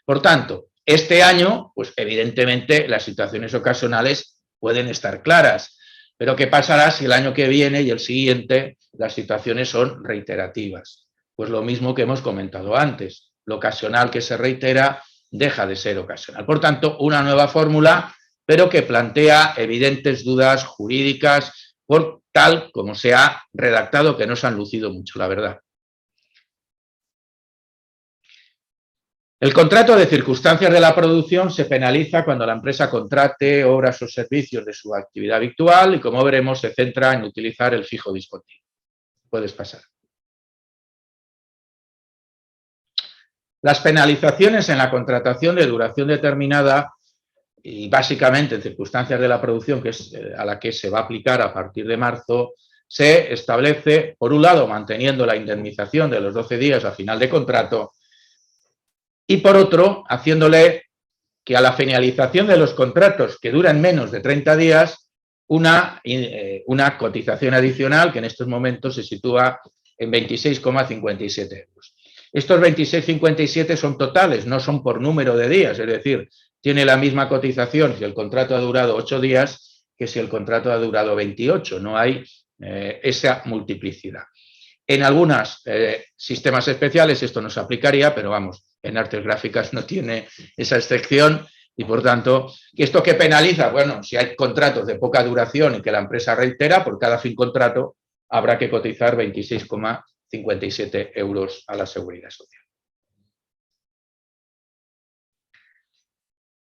S2: Por tanto, este año, pues evidentemente las situaciones ocasionales pueden estar claras, pero ¿qué pasará si el año que viene y el siguiente las situaciones son reiterativas? Pues lo mismo que hemos comentado antes, lo ocasional que se reitera deja de ser ocasional. Por tanto, una nueva fórmula, pero que plantea evidentes dudas jurídicas por tal como se ha redactado, que no se han lucido mucho, la verdad. El contrato de circunstancias de la producción se penaliza cuando la empresa contrate obras o servicios de su actividad habitual y, como veremos, se centra en utilizar el fijo discontinuo. Puedes pasar. Las penalizaciones en la contratación de duración determinada y básicamente en circunstancias de la producción, que es a la que se va a aplicar a partir de marzo, se establece, por un lado, manteniendo la indemnización de los 12 días a final de contrato y, por otro, haciéndole que a la finalización de los contratos que duran menos de 30 días, una cotización adicional que en estos momentos se sitúa en 26,57 euros. Estos 26,57 son totales, no son por número de días, es decir, tiene la misma cotización si el contrato ha durado 8 días que si el contrato ha durado 28, no hay esa multiplicidad. En algunos sistemas especiales esto no se aplicaría, pero vamos, en artes gráficas no tiene esa excepción y, por tanto, ¿esto qué penaliza? Bueno, si hay contratos de poca duración y que la empresa reitera, por cada fin contrato habrá que cotizar 26,57 euros a la Seguridad Social.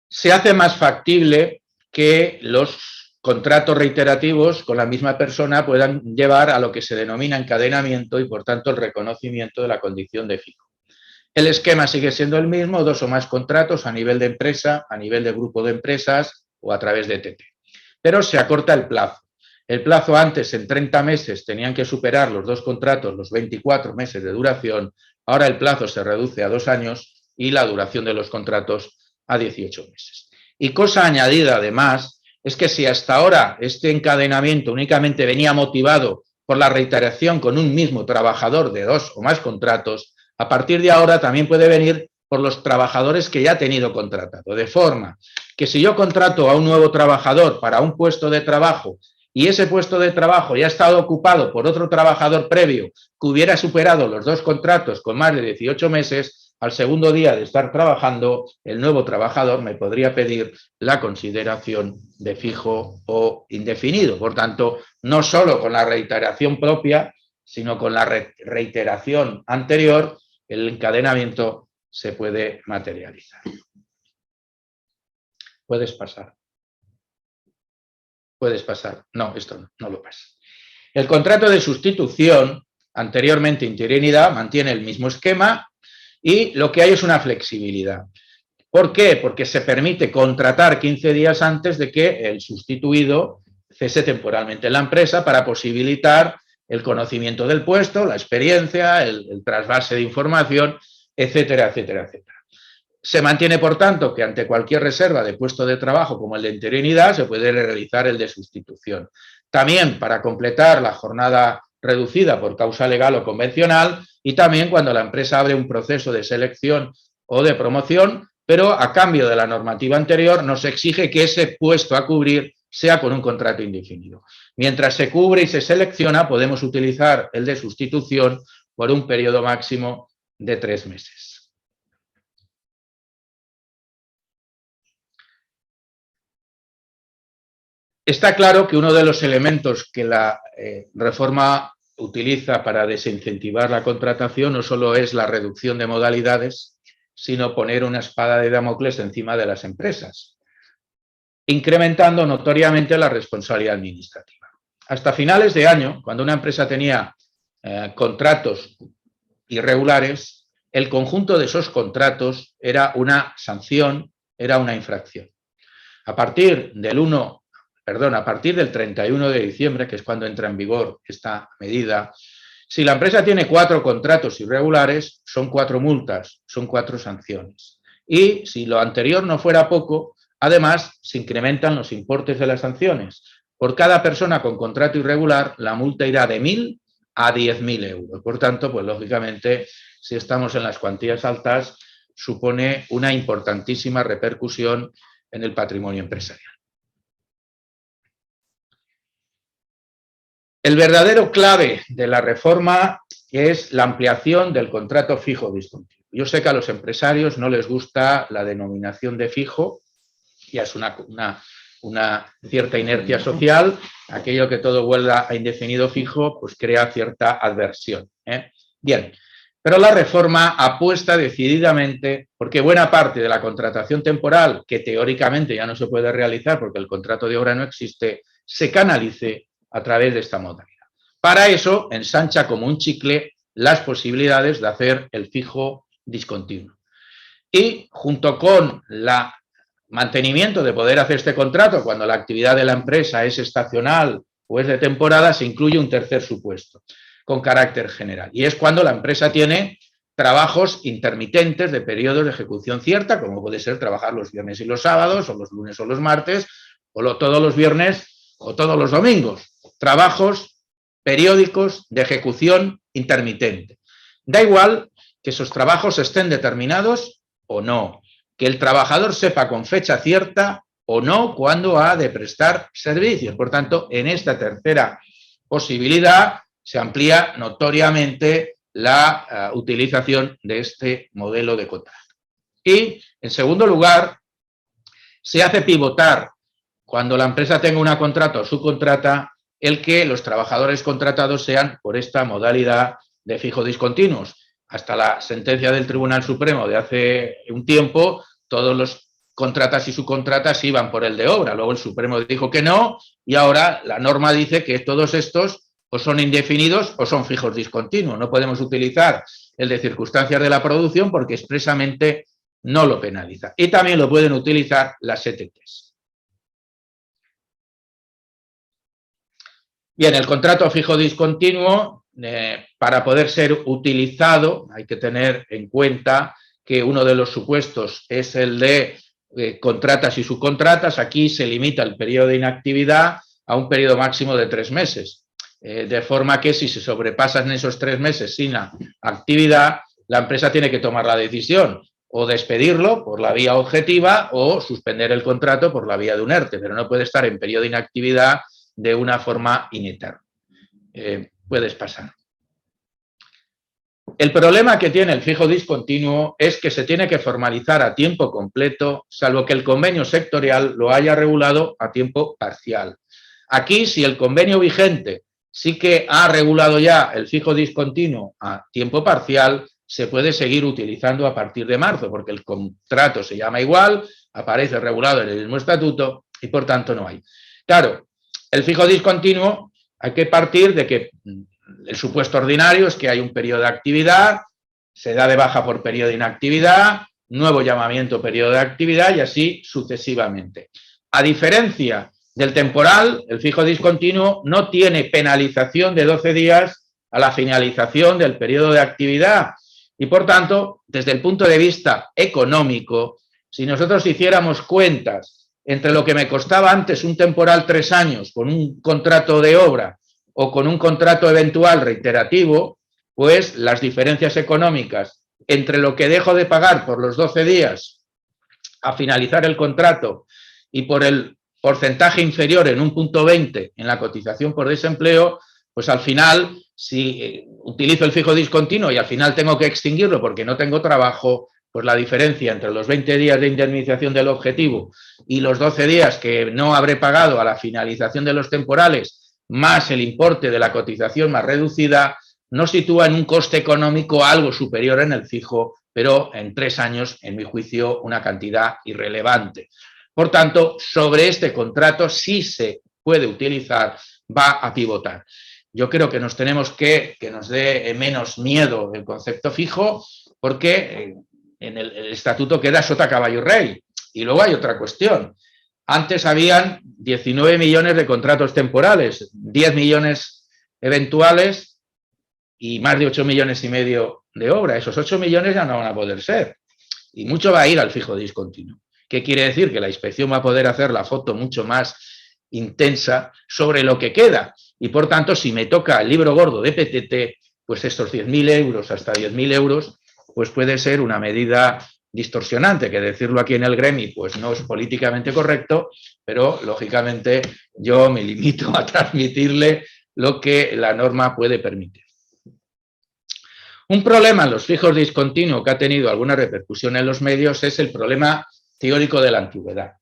S2: Se hace más factible que los contratos reiterativos con la misma persona puedan llevar a lo que se denomina encadenamiento y, por tanto, el reconocimiento de la condición de fijo. El esquema sigue siendo el mismo, 2 o más contratos a nivel de empresa, a nivel de grupo de empresas o a través de TT. Pero se acorta el plazo. El plazo antes, en 30 meses, tenían que superar los 2 contratos los 24 meses de duración. Ahora el plazo se reduce a 2 años y la duración de los contratos a 18 meses. Y cosa añadida, además, es que si hasta ahora este encadenamiento únicamente venía motivado por la reiteración con un mismo trabajador de 2 o más contratos, a partir de ahora también puede venir por los trabajadores que ya ha tenido contratado. De forma que si yo contrato a un nuevo trabajador para un puesto de trabajo y ese puesto de trabajo ya ha estado ocupado por otro trabajador previo que hubiera superado los 2 contratos con más de 18 meses, al segundo día de estar trabajando, el nuevo trabajador me podría pedir la consideración de fijo o indefinido. Por tanto, no solo con la reiteración propia, sino con la reiteración anterior, el encadenamiento se puede materializar. Puedes pasar. Puedes pasar. No, esto no lo pasa. El contrato de sustitución, anteriormente interinidad, mantiene el mismo esquema y lo que hay es una flexibilidad. ¿Por qué? Porque se permite contratar 15 días antes de que el sustituido cese temporalmente en la empresa para posibilitar el conocimiento del puesto, la experiencia, el trasvase de información, etcétera, etcétera, etcétera. Se mantiene, por tanto, que ante cualquier reserva de puesto de trabajo como el de interinidad se puede realizar el de sustitución. También para completar la jornada reducida por causa legal o convencional y también cuando la empresa abre un proceso de selección o de promoción, pero a cambio de la normativa anterior nos exige que ese puesto a cubrir sea con un contrato indefinido. Mientras se cubre y se selecciona, podemos utilizar el de sustitución por un periodo máximo de 3 meses. Está claro que uno de los elementos que la reforma utiliza para desincentivar la contratación no solo es la reducción de modalidades, sino poner una espada de Damocles encima de las empresas, incrementando notoriamente la responsabilidad administrativa. Hasta finales de año, cuando una empresa tenía contratos irregulares, el conjunto de esos contratos era una sanción, era una infracción. A partir del 31 de diciembre, que es cuando entra en vigor esta medida, si la empresa tiene 4 contratos irregulares, son 4 multas, son 4 sanciones. Y si lo anterior no fuera poco, además se incrementan los importes de las sanciones. Por cada persona con contrato irregular, la multa irá de 1.000 a 10.000 euros. Por tanto, pues lógicamente, si estamos en las cuantías altas, supone una importantísima repercusión en el patrimonio empresarial. El verdadero clave de la reforma es la ampliación del contrato fijo discontinuo. Yo sé que a los empresarios no les gusta la denominación de fijo, ya es una cierta inercia social, aquello que todo vuelva a indefinido fijo, pues crea cierta adversión. Bien, pero la reforma apuesta decididamente porque buena parte de la contratación temporal, que teóricamente ya no se puede realizar porque el contrato de obra no existe, se canalice a través de esta modalidad. Para eso, ensancha como un chicle las posibilidades de hacer el fijo discontinuo. Y junto con el mantenimiento de poder hacer este contrato cuando la actividad de la empresa es estacional o es de temporada, se incluye un tercer supuesto con carácter general. Y es cuando la empresa tiene trabajos intermitentes de periodos de ejecución cierta, como puede ser trabajar los viernes y los sábados, o los lunes o los martes, o todos los viernes o todos los domingos. Trabajos periódicos de ejecución intermitente. Da igual que esos trabajos estén determinados o no, que el trabajador sepa con fecha cierta o no cuándo ha de prestar servicios. Por tanto, en esta tercera posibilidad se amplía notoriamente la utilización de este modelo de contrato. Y, en segundo lugar, se hace pivotar, cuando la empresa tenga una contrata o subcontrata, el que los trabajadores contratados sean por esta modalidad de fijo discontinuos. Hasta la sentencia del Tribunal Supremo de hace un tiempo, todos los contratas y subcontratas iban por el de obra. Luego el Supremo dijo que no, y ahora la norma dice que todos estos o son indefinidos o son fijos discontinuos. No podemos utilizar el de circunstancias de la producción porque expresamente no lo penaliza. Y también lo pueden utilizar las ETTs. Bien, el contrato fijo discontinuo, para poder ser utilizado, hay que tener en cuenta que uno de los supuestos es el de contratas y subcontratas. Aquí se limita el periodo de inactividad a un periodo máximo de 3 meses. De forma que si se sobrepasan esos 3 meses sin actividad, la empresa tiene que tomar la decisión o despedirlo por la vía objetiva o suspender el contrato por la vía de un ERTE, pero no puede estar en periodo de inactividad de una forma ineterna. Puedes pasar. El problema que tiene el fijo discontinuo es que se tiene que formalizar a tiempo completo, salvo que el convenio sectorial lo haya regulado a tiempo parcial. Aquí, si el convenio vigente sí que ha regulado ya el fijo discontinuo a tiempo parcial, se puede seguir utilizando a partir de marzo, porque el contrato se llama igual, aparece regulado en el mismo estatuto y por tanto no hay. Claro, el fijo discontinuo hay que partir de que el supuesto ordinario es que hay un periodo de actividad, se da de baja por periodo de inactividad, nuevo llamamiento periodo de actividad y así sucesivamente. A diferencia del temporal, el fijo discontinuo no tiene penalización de 12 días a la finalización del periodo de actividad y, por tanto, desde el punto de vista económico, si nosotros hiciéramos cuentas entre lo que me costaba antes un temporal 3 años con un contrato de obra o con un contrato eventual reiterativo, pues las diferencias económicas entre lo que dejo de pagar por los 12 días a finalizar el contrato y por el porcentaje inferior en un punto 20 en la cotización por desempleo, pues al final, si utilizo el fijo discontinuo y al final tengo que extinguirlo porque no tengo trabajo, pues la diferencia entre los 20 días de indemnización del objetivo y los 12 días que no habré pagado a la finalización de los temporales, más el importe de la cotización más reducida, nos sitúa en un coste económico algo superior en el fijo, pero en 3 años, en mi juicio, una cantidad irrelevante. Por tanto, sobre este contrato sí se puede utilizar, va a pivotar. Yo creo que nos tenemos que nos dé menos miedo el concepto fijo, porque en el estatuto queda sota caballo rey. Y luego hay otra cuestión. Antes habían 19 millones de contratos temporales, 10 millones eventuales y más de 8 millones y medio de obra. Esos 8 millones ya no van a poder ser. Y mucho va a ir al fijo discontinuo. ¿Qué quiere decir? Que la inspección va a poder hacer la foto mucho más intensa sobre lo que queda. Y por tanto, si me toca el libro gordo de PTT, pues estos 10.000 euros hasta 10.000 euros, pues puede ser una medida distorsionante, que decirlo aquí en el gremio pues no es políticamente correcto, pero lógicamente yo me limito a transmitirle lo que la norma puede permitir. Un problema en los fijos discontinuos que ha tenido alguna repercusión en los medios es el problema teórico de la antigüedad,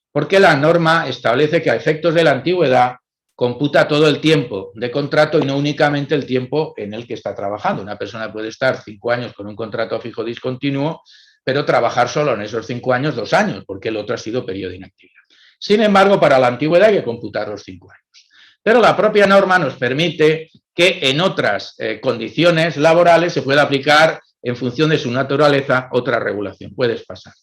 S2: porque la norma establece que a efectos de la antigüedad computa todo el tiempo de contrato y no únicamente el tiempo en el que está trabajando. Una persona puede estar 5 años con un contrato fijo discontinuo, pero trabajar solo en esos 5 años 2 años, porque el otro ha sido periodo de inactividad. Sin embargo, para la antigüedad hay que computar los 5 años. Pero la propia norma nos permite que en otras condiciones laborales se pueda aplicar, en función de su naturaleza, otra regulación. Puedes pasar.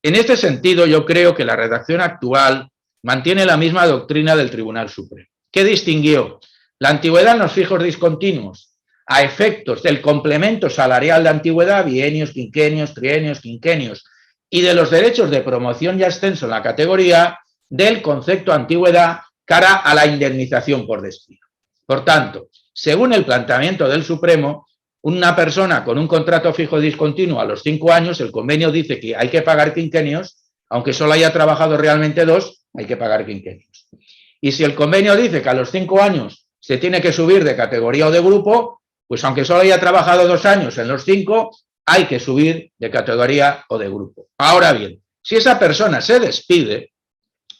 S2: En este sentido, yo creo que la redacción actual mantiene la misma doctrina del Tribunal Supremo. ¿Qué distinguió? La antigüedad en los fijos discontinuos a efectos del complemento salarial de antigüedad, bienios, quinquenios, trienios, quinquenios, y de los derechos de promoción y ascenso en la categoría del concepto antigüedad cara a la indemnización por despido. Por tanto, según el planteamiento del Supremo, una persona con un contrato fijo discontinuo a los 5 años, el convenio dice que hay que pagar quinquenios, aunque solo haya trabajado realmente 2, hay que pagar quinquenios. Y si el convenio dice que a los 5 años se tiene que subir de categoría o de grupo, pues aunque solo haya trabajado 2 años en los 5, hay que subir de categoría o de grupo. Ahora bien, si esa persona se despide,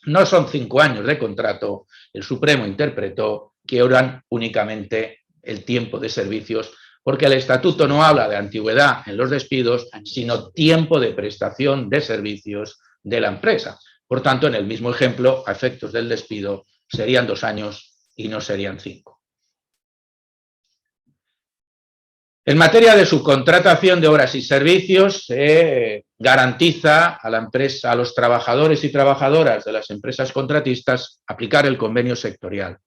S2: no son 5 años de contrato, el Supremo interpretó que eran únicamente el tiempo de servicios, porque el estatuto no habla de antigüedad en los despidos, sino tiempo de prestación de servicios de la empresa. Por tanto, en el mismo ejemplo, a efectos del despido, serían 2 años y no serían 5. En materia de subcontratación de obras y servicios, se garantiza a la empresa, a los trabajadores y trabajadoras de las empresas contratistas aplicar el convenio sectorial.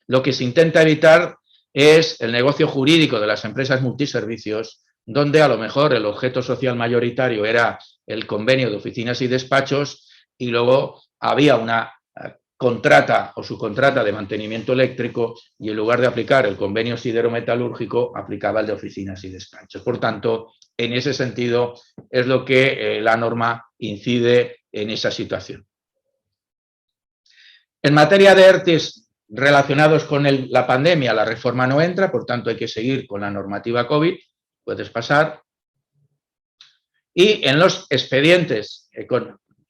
S2: Lo que se intenta evitar es el negocio jurídico de las empresas multiservicios, donde a lo mejor el objeto social mayoritario era el convenio de oficinas y despachos y luego había una contrata o subcontrata de mantenimiento eléctrico y en lugar de aplicar el convenio sidero-metalúrgico aplicaba el de oficinas y despachos. Por tanto, en ese sentido es lo que la norma incide en esa situación. En materia de ERTEs relacionados con la pandemia, la reforma no entra, por tanto hay que seguir con la normativa COVID, puedes pasar. Y en los expedientes,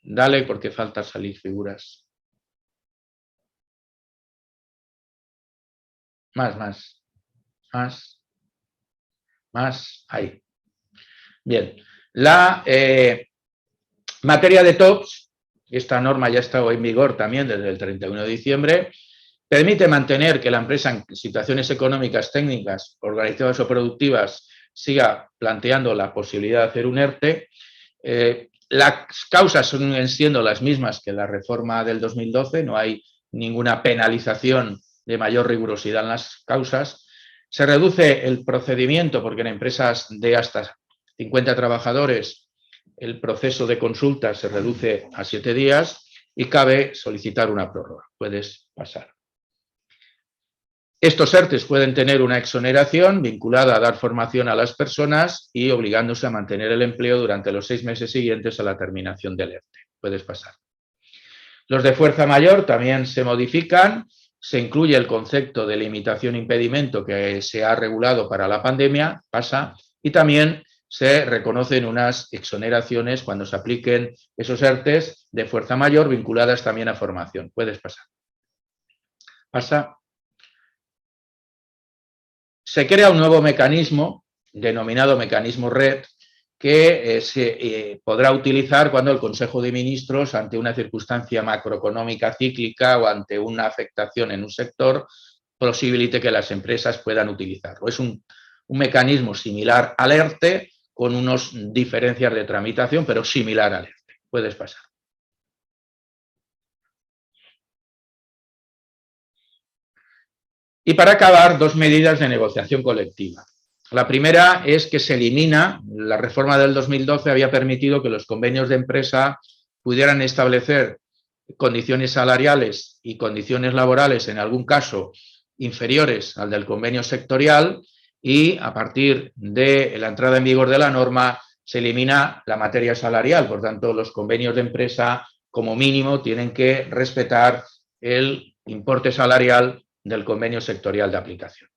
S2: dale porque falta salir figuras. Más, ahí. Bien, la materia de TOPS, esta norma ya está en vigor también desde el 31 de diciembre, permite mantener que la empresa en situaciones económicas, técnicas, organizativas o productivas siga planteando la posibilidad de hacer un ERTE. Las causas siguen siendo las mismas que la reforma del 2012, no hay ninguna penalización de mayor rigurosidad en las causas. Se reduce el procedimiento porque en empresas de hasta 50 trabajadores el proceso de consulta se reduce a 7 días y cabe solicitar una prórroga. Puedes pasar. Estos ERTEs pueden tener una exoneración vinculada a dar formación a las personas y obligándose a mantener el empleo durante los 6 meses siguientes a la terminación del ERTE. Puedes pasar. Los de fuerza mayor también se modifican. Se incluye el concepto de limitación e impedimento que se ha regulado para la pandemia, pasa, y también se reconocen unas exoneraciones cuando se apliquen esos ERTEs de fuerza mayor vinculadas también a formación. Puedes pasar. Pasa. Se crea un nuevo mecanismo, denominado mecanismo RED, que se podrá utilizar cuando el Consejo de Ministros, ante una circunstancia macroeconómica cíclica o ante una afectación en un sector, posibilite que las empresas puedan utilizarlo. Es un mecanismo similar al ERTE, con unas diferencias de tramitación, pero similar al ERTE. Puedes pasar. Y para acabar, 2 medidas de negociación colectiva. La primera es que se elimina, la reforma del 2012 había permitido que los convenios de empresa pudieran establecer condiciones salariales y condiciones laborales, en algún caso, inferiores al del convenio sectorial y a partir de la entrada en vigor de la norma se elimina la materia salarial. Por tanto, los convenios de empresa, como mínimo, tienen que respetar el importe salarial del convenio sectorial de aplicación.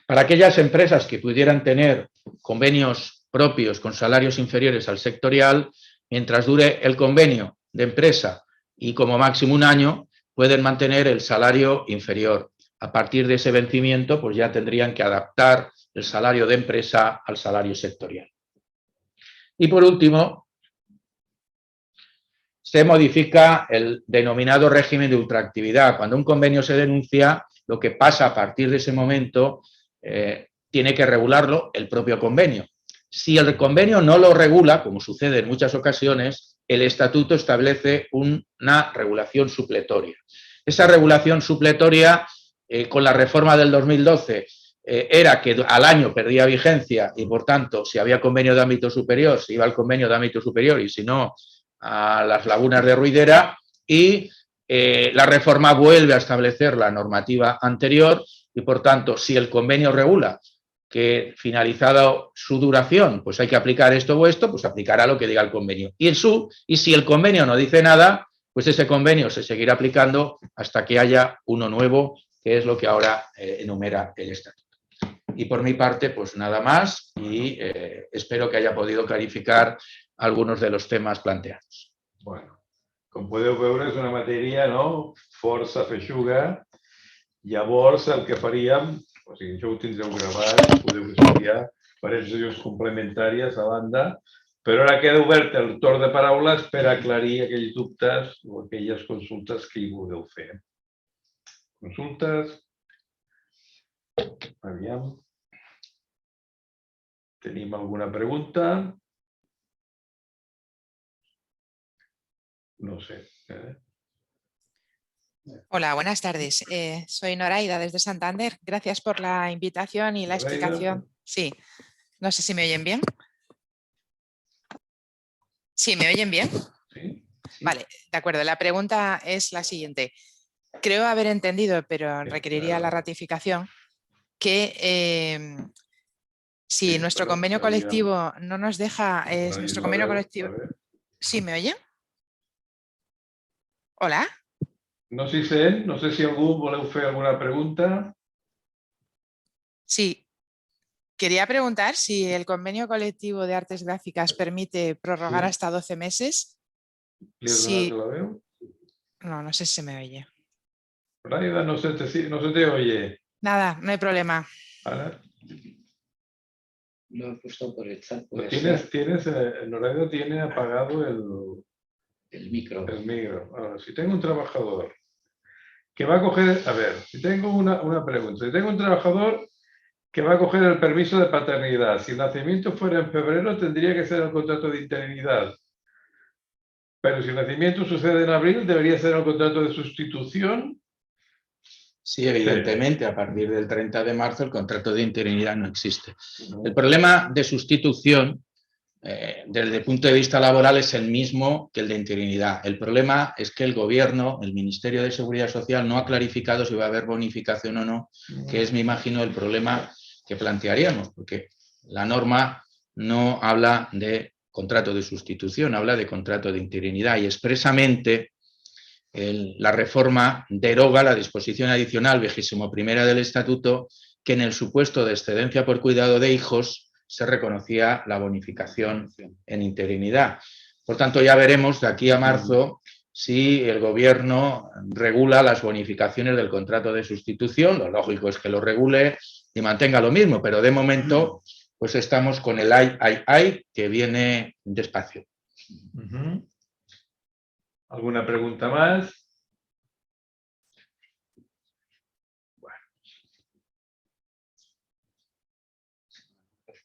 S2: Para aquellas empresas que pudieran tener convenios propios con salarios inferiores al sectorial, mientras dure el convenio de empresa y como máximo 1 año, pueden mantener el salario inferior. A partir de ese vencimiento, pues ya tendrían que adaptar el salario de empresa al salario sectorial. Y por último, se modifica el denominado régimen de ultraactividad. Cuando un convenio se denuncia, lo que pasa a partir de ese momento tiene que regularlo el propio convenio. Si el convenio no lo regula, como sucede en muchas ocasiones, el estatuto establece una regulación supletoria. Esa regulación supletoria, con la reforma del 2012, era que al año perdía vigencia y, por tanto, si había convenio de ámbito superior, se iba al convenio de ámbito superior y, si no, a las lagunas de Ruidera, y la reforma vuelve a establecer la normativa anterior y, por tanto, si el convenio regula que, finalizada su duración, pues hay que aplicar esto o esto, pues aplicará lo que diga el convenio. Y si el convenio no dice nada, pues ese convenio se seguirá aplicando hasta que haya uno nuevo, que es lo que ahora enumera el estatuto. Y por mi parte, pues nada más, y espero que haya podido clarificar algunos de los temas planteados.
S1: Bueno, com podeu veure, és una matèria, no?, força feixuga. Llavors, el que faríem, o sigui, això ho tindreu gravat, podeu estudiar per exercicis complementàries a banda, però ara queda obert el torn de paraules per aclarir aquells dubtes o aquelles consultes que hi vulgueu fer. Consultes? Aviam. ¿Tenim alguna pregunta? No sé.
S3: Hola, buenas tardes. Soy Noraida desde Santander. Gracias por la invitación y la explicación. Sí, no sé si me oyen bien. ¿Sí, me oyen bien?
S1: Sí.
S3: Vale, de acuerdo. La pregunta es la siguiente. Creo haber entendido, pero requeriría la ratificación, que si nuestro convenio colectivo no nos deja... nuestro convenio colectivo... ¿Sí, me oyen? Hola.
S1: No s'hi sent. No sé si algú voleu fer alguna pregunta.
S3: Sí. Quería preguntar si el convenio colectivo de artes gráficas permite prorrogar hasta 12 meses.
S1: ¿Li has donat la veu?
S3: No, no sé si se me oye.
S1: Noraida, no se te oye.
S3: Nada, no hay problema.
S1: ¿Ahora?
S4: Lo he puesto por el chat.
S1: Noraida tiene apagado
S4: el micro.
S1: El micro. Ahora, si tengo un trabajador que va a coger, a ver, si tengo una pregunta, si tengo un trabajador que va a coger el permiso de paternidad, si el nacimiento fuera en febrero tendría que ser el contrato de interinidad, pero si el nacimiento sucede en abril debería ser el contrato de sustitución.
S2: Sí, evidentemente, a partir del 30 de marzo el contrato de interinidad no existe. El problema de sustitución, desde el punto de vista laboral, es el mismo que el de interinidad. El problema es que el Gobierno, el Ministerio de Seguridad Social, no ha clarificado si va a haber bonificación o no, que es, me imagino, el problema que plantearíamos, porque la norma no habla de contrato de sustitución, habla de contrato de interinidad y expresamente la reforma deroga la disposición adicional 21ª del Estatuto, que en el supuesto de excedencia por cuidado de hijos se reconocía la bonificación en interinidad. Por tanto, ya veremos de aquí a marzo si el Gobierno regula las bonificaciones del contrato de sustitución. Lo lógico es que lo regule y mantenga lo mismo, pero de momento pues estamos con el ay, que viene despacio.
S1: ¿Alguna pregunta más? Bueno.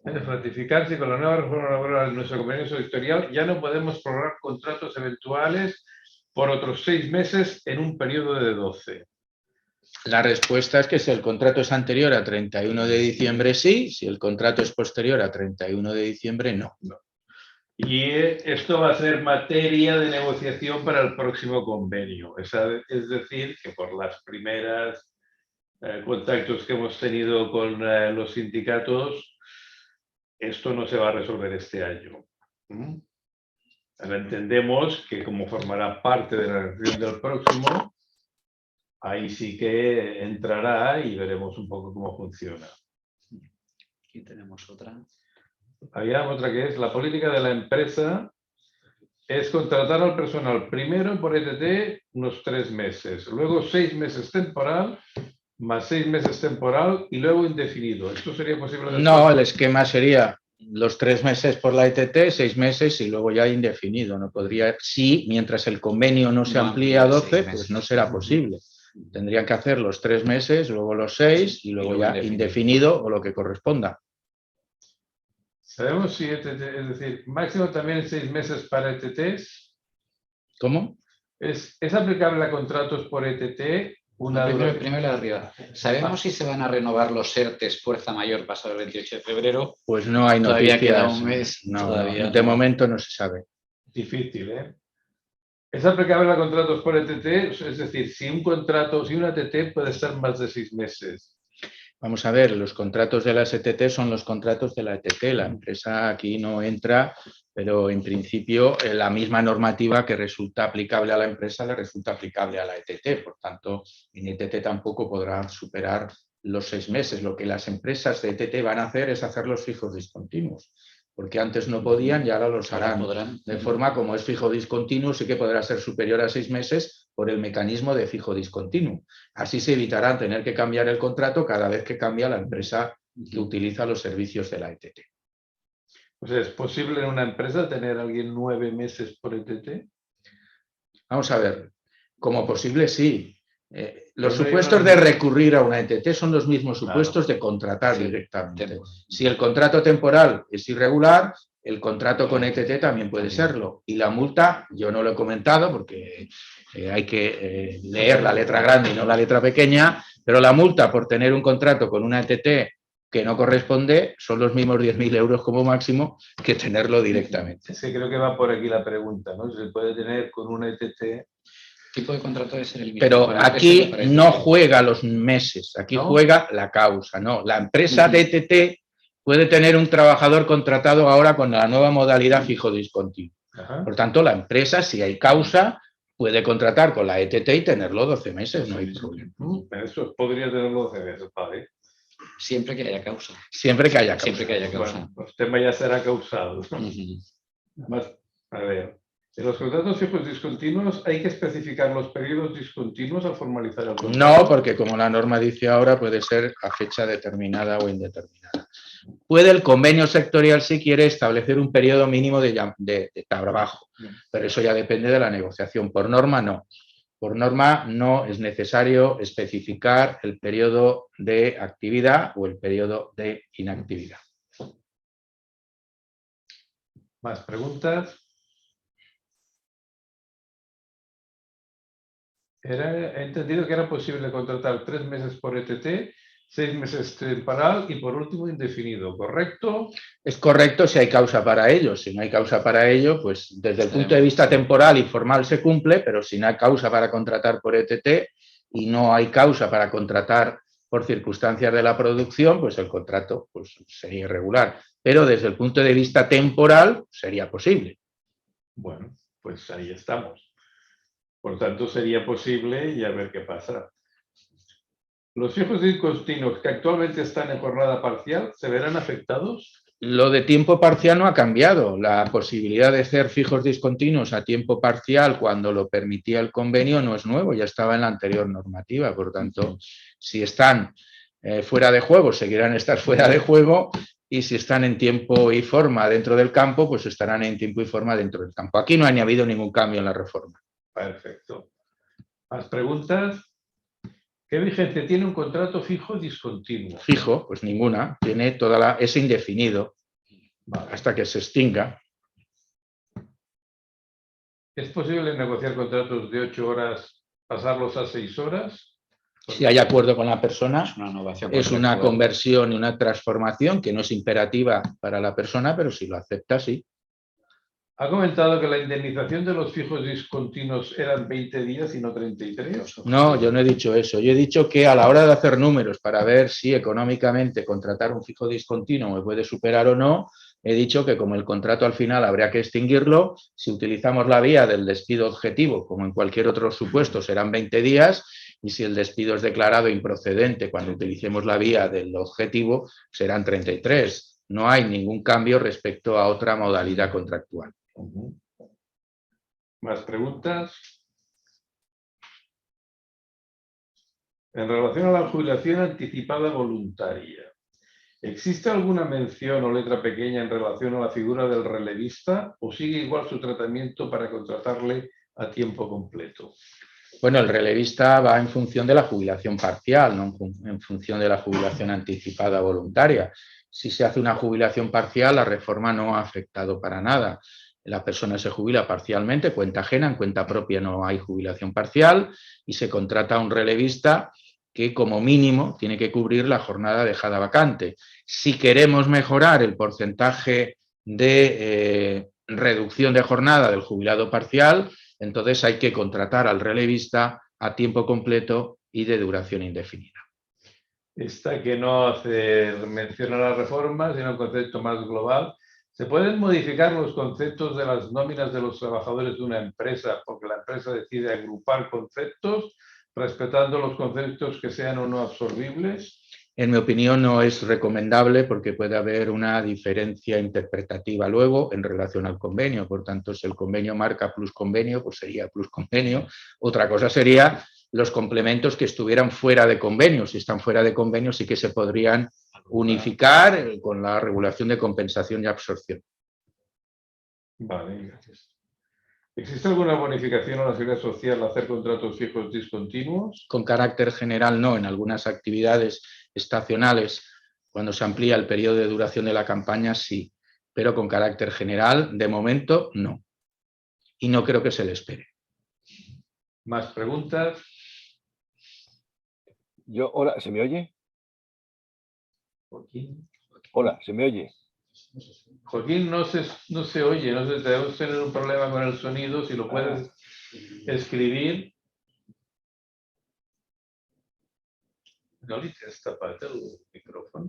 S1: Es ratificarse con la nueva reforma laboral de nuestro convenio sectorial ya no podemos prorrogar contratos eventuales por otros 6 meses en un periodo de 12.
S2: La respuesta es que si el contrato es anterior a 31 de diciembre, sí. Si el contrato es posterior a 31 de diciembre, no.
S1: Y esto va a ser materia de negociación para el próximo convenio. Es decir, que por las primeras contactos que hemos tenido con los sindicatos, esto no se va a resolver este año. Ahora entendemos que como formará parte de la negociación del próximo, ahí sí que entrará y veremos un poco cómo funciona.
S4: Aquí tenemos otra.
S1: Había otra que es la política de la empresa es contratar al personal primero por ETT unos 3 meses, luego 6 meses temporal, más 6 meses temporal y luego indefinido. ¿Esto sería posible? Después?
S2: No, el esquema sería los 3 meses por la ETT, 6 meses y luego ya indefinido. No podría, sí, mientras el convenio no se amplía a 12, pues no será posible. Tendrían que hacer los 3 meses, luego los 6 y luego ya indefinido o lo que corresponda.
S1: ¿Sabemos si ETT, es decir, máximo también 6 meses para ETTs?
S2: ¿Cómo?
S1: ¿Es aplicable a contratos por ETT?
S4: Primero la de arriba. ¿Sabemos si se van a renovar los ERTEs fuerza mayor pasado el 28 de febrero?
S2: Pues no hay
S4: Todavía
S2: noticias.
S4: queda un mes. Todavía
S2: de
S4: no.
S2: momento no se sabe.
S1: Difícil, ¿eh? ¿Es aplicable a contratos por ETT? Es decir, si una ETT puede estar más de 6 meses.
S2: Vamos a ver, los contratos de las ETT son los contratos de la ETT. La empresa aquí no entra, pero en principio la misma normativa que resulta aplicable a la empresa le resulta aplicable a la ETT. Por tanto, en ETT tampoco podrá superar los 6 meses. Lo que las empresas de ETT van a hacer es hacer los fijos discontinuos, porque antes no podían y ahora los harán. De forma como es fijo discontinuo, sí que podrá ser superior a 6 meses por el mecanismo de fijo discontinuo. Así se evitará tener que cambiar el contrato cada vez que cambia la empresa que utiliza los servicios de la ETT.
S1: O sea, ¿es posible en una empresa tener a alguien 9 meses por ETT?
S2: Vamos a ver, como posible sí. Los
S1: no hay
S2: supuestos
S1: una-
S2: de recurrir a una ETT son los mismos
S1: Claro.
S2: supuestos de contratar
S4: Sí,
S2: directamente. Si el contrato temporal es irregular, el contrato con ETT también puede serlo. Y la multa, yo no lo he comentado porque hay que leer la letra grande y no la letra pequeña, pero la multa por tener un contrato con una ETT que no corresponde son los mismos 10.000 euros como máximo que tenerlo directamente.
S1: Es que creo que va por aquí la pregunta, ¿no? Se puede tener con una ETT.
S4: El tipo de contrato debe ser el mismo.
S2: Pero
S4: Para
S2: aquí
S4: ETT, para ETT.
S2: no juega los meses, aquí
S1: ¿No?
S2: juega la causa, ¿no? La empresa de ETT puede tener un trabajador contratado ahora con la nueva modalidad fijo discontinuo.
S1: Ajá.
S2: Por tanto, la empresa, si hay causa, puede contratar con la ETT y tenerlo 12 meses, no hay problema.
S1: Eso podría tenerlo 12 meses, ¿vale?
S4: Siempre que haya causa.
S2: Siempre que haya causa.
S4: Siempre que haya causa.
S1: Bueno, pues el tema ya será causado.
S4: Ujú.
S1: Además, a ver, en los contratos fijos discontinuos hay que especificar los periodos discontinuos al formalizar el contrato.
S2: No, porque como la norma dice ahora, puede ser a fecha determinada o indeterminada. Puede el convenio sectorial, si quiere, establecer un periodo mínimo de trabajo, pero eso ya depende de la negociación. Por norma, no. Por norma, no es necesario especificar el periodo de actividad o el periodo de inactividad.
S1: ¿Más preguntas? He entendido que era posible contratar 3 meses por ETT, 6 meses temporal y por último indefinido, ¿correcto?
S2: Es correcto si hay causa para ello. Si no hay causa para ello, pues desde el punto de vista temporal y formal se cumple, pero si no hay causa para contratar por ETT y no hay causa para contratar por circunstancias de la producción, pues el contrato pues, sería irregular. Pero desde el punto de vista temporal sería posible.
S1: Bueno, pues ahí estamos. Por tanto, sería posible y a ver qué pasa. ¿Los fijos discontinuos que actualmente están en jornada parcial se verán afectados?
S2: Lo de tiempo parcial no ha cambiado. La posibilidad de hacer fijos discontinuos a tiempo parcial cuando lo permitía el convenio no es nuevo, ya estaba en la anterior normativa. Por tanto, si están fuera de juego, seguirán estar fuera de juego, y si están en tiempo y forma dentro del campo, pues estarán en tiempo y forma dentro del campo. Aquí no ha habido ningún cambio en la reforma.
S1: Perfecto. ¿Más preguntas? ¿Qué vigencia tiene un contrato fijo discontinuo?
S2: Fijo, pues ninguna. Tiene es indefinido hasta que se extinga.
S1: ¿Es posible negociar contratos de 8 horas, pasarlos a 6 horas?
S2: Si hay acuerdo con la persona,
S4: Es una innovación
S2: es una
S4: contractual.
S2: conversión y una transformación que no es imperativa para la persona, pero si lo acepta, sí.
S1: Ha comentado que la indemnización de los fijos discontinuos eran 20 días y no 33.
S2: No, yo no he dicho eso. Yo he dicho que a la hora de hacer números para ver si económicamente contratar un fijo discontinuo me puede superar o no, he dicho que como el contrato al final habría que extinguirlo, si utilizamos la vía del despido objetivo, como en cualquier otro supuesto, serán 20 días, y si el despido es declarado improcedente cuando utilicemos la vía del objetivo, serán 33. No hay ningún cambio respecto a otra modalidad contractual.
S1: ¿Más preguntas? En relación a la jubilación anticipada voluntaria, ¿existe alguna mención o letra pequeña en relación a la figura del relevista o sigue igual su tratamiento para contratarle a tiempo completo?
S2: Bueno, el relevista va en función de la jubilación parcial, no en función de la jubilación anticipada voluntaria. Si se hace una jubilación parcial, la reforma no ha afectado para nada. la persona se jubila parcialmente, cuenta ajena, en cuenta propia no hay jubilación parcial y se contrata a un relevista que como mínimo tiene que cubrir la jornada dejada vacante. Si queremos mejorar el porcentaje de reducción de jornada del jubilado parcial, entonces hay que contratar al relevista a tiempo completo y de duración indefinida.
S1: Esta que no hace mención a la reforma, sino un concepto más global. ¿Se pueden modificar los conceptos de las nóminas de los trabajadores de una empresa porque la empresa decide agrupar conceptos, respetando los conceptos que sean o no absorbibles?
S2: En mi opinión no es recomendable porque puede haber una diferencia interpretativa luego en relación al convenio. Por tanto, si el convenio marca plus convenio, pues sería plus convenio. Otra cosa sería los complementos que estuvieran fuera de convenio. Si están fuera de convenio sí que se podrían unificar con la regulación de compensación y absorción.
S1: Vale, gracias. ¿Existe alguna bonificación a la seguridad social al hacer contratos fijos discontinuos?
S2: Con carácter general no, en algunas actividades estacionales, cuando se amplía el periodo de duración de la campaña sí, pero con carácter general, de momento, no. Y no creo que se le espere.
S1: ¿Más preguntas?
S5: Hola, ¿se me oye?
S1: Joaquín.
S5: Hola, ¿se me oye?
S1: Joaquín, no se oye, no sé, debemos tener un problema con el sonido, si lo puedes escribir. No li tens tapat el micròfon?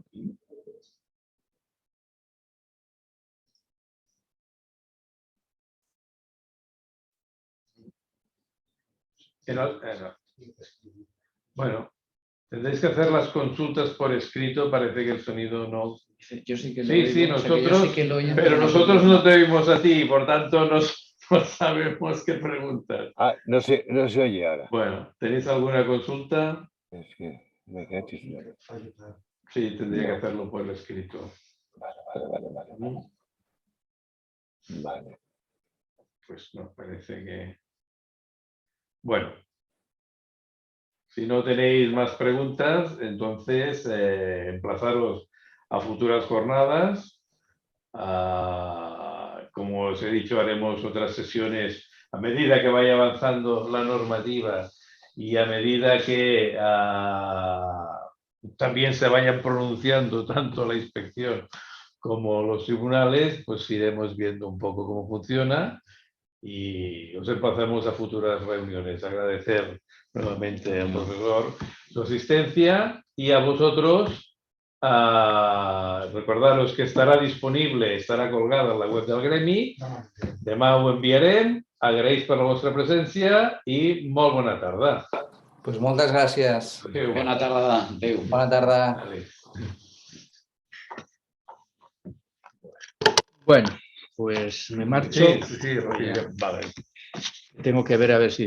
S1: No. Bueno, tendréis que hacer las consultas por escrito, parece que el sonido no...
S4: Yo sí que lo
S1: Sí,
S4: oigo,
S1: sí,
S4: o sea, que
S1: nosotros,
S4: yo sí que lo oigo,
S1: pero nosotros no te oímos a ti, por tanto no sabemos qué preguntar.
S5: Ah, no se oye ahora.
S1: Bueno, ¿tenéis alguna consulta?
S5: Es que me quedé chismeando.
S1: Sí, tendría que hacerlo por escrito.
S5: Vale.
S1: Pues nos parece que... Bueno, si no tenéis más preguntas, entonces emplazaros a futuras jornadas. Como os he dicho, haremos otras sesiones a medida que vaya avanzando la normativa y a medida que también se vayan pronunciando tanto la inspección como los tribunales, pues iremos viendo un poco cómo funciona y os emplazamos a futuras reuniones. Agradecer nuevamente al profesor su asistencia y a vosotros recordaros que estarà disponible, estarà colgada en la web del gremi. Demà ho enviarem. Agraïts per la vostra presència i molt bona tarda.
S6: Pues moltes gràcies.
S1: Adéu.
S4: Bona tarda. Adéu.
S6: Bona tarda.
S1: Vale.
S2: Bueno, pues me marcho.
S1: Sí, vale.
S2: Tengo que ver a ver si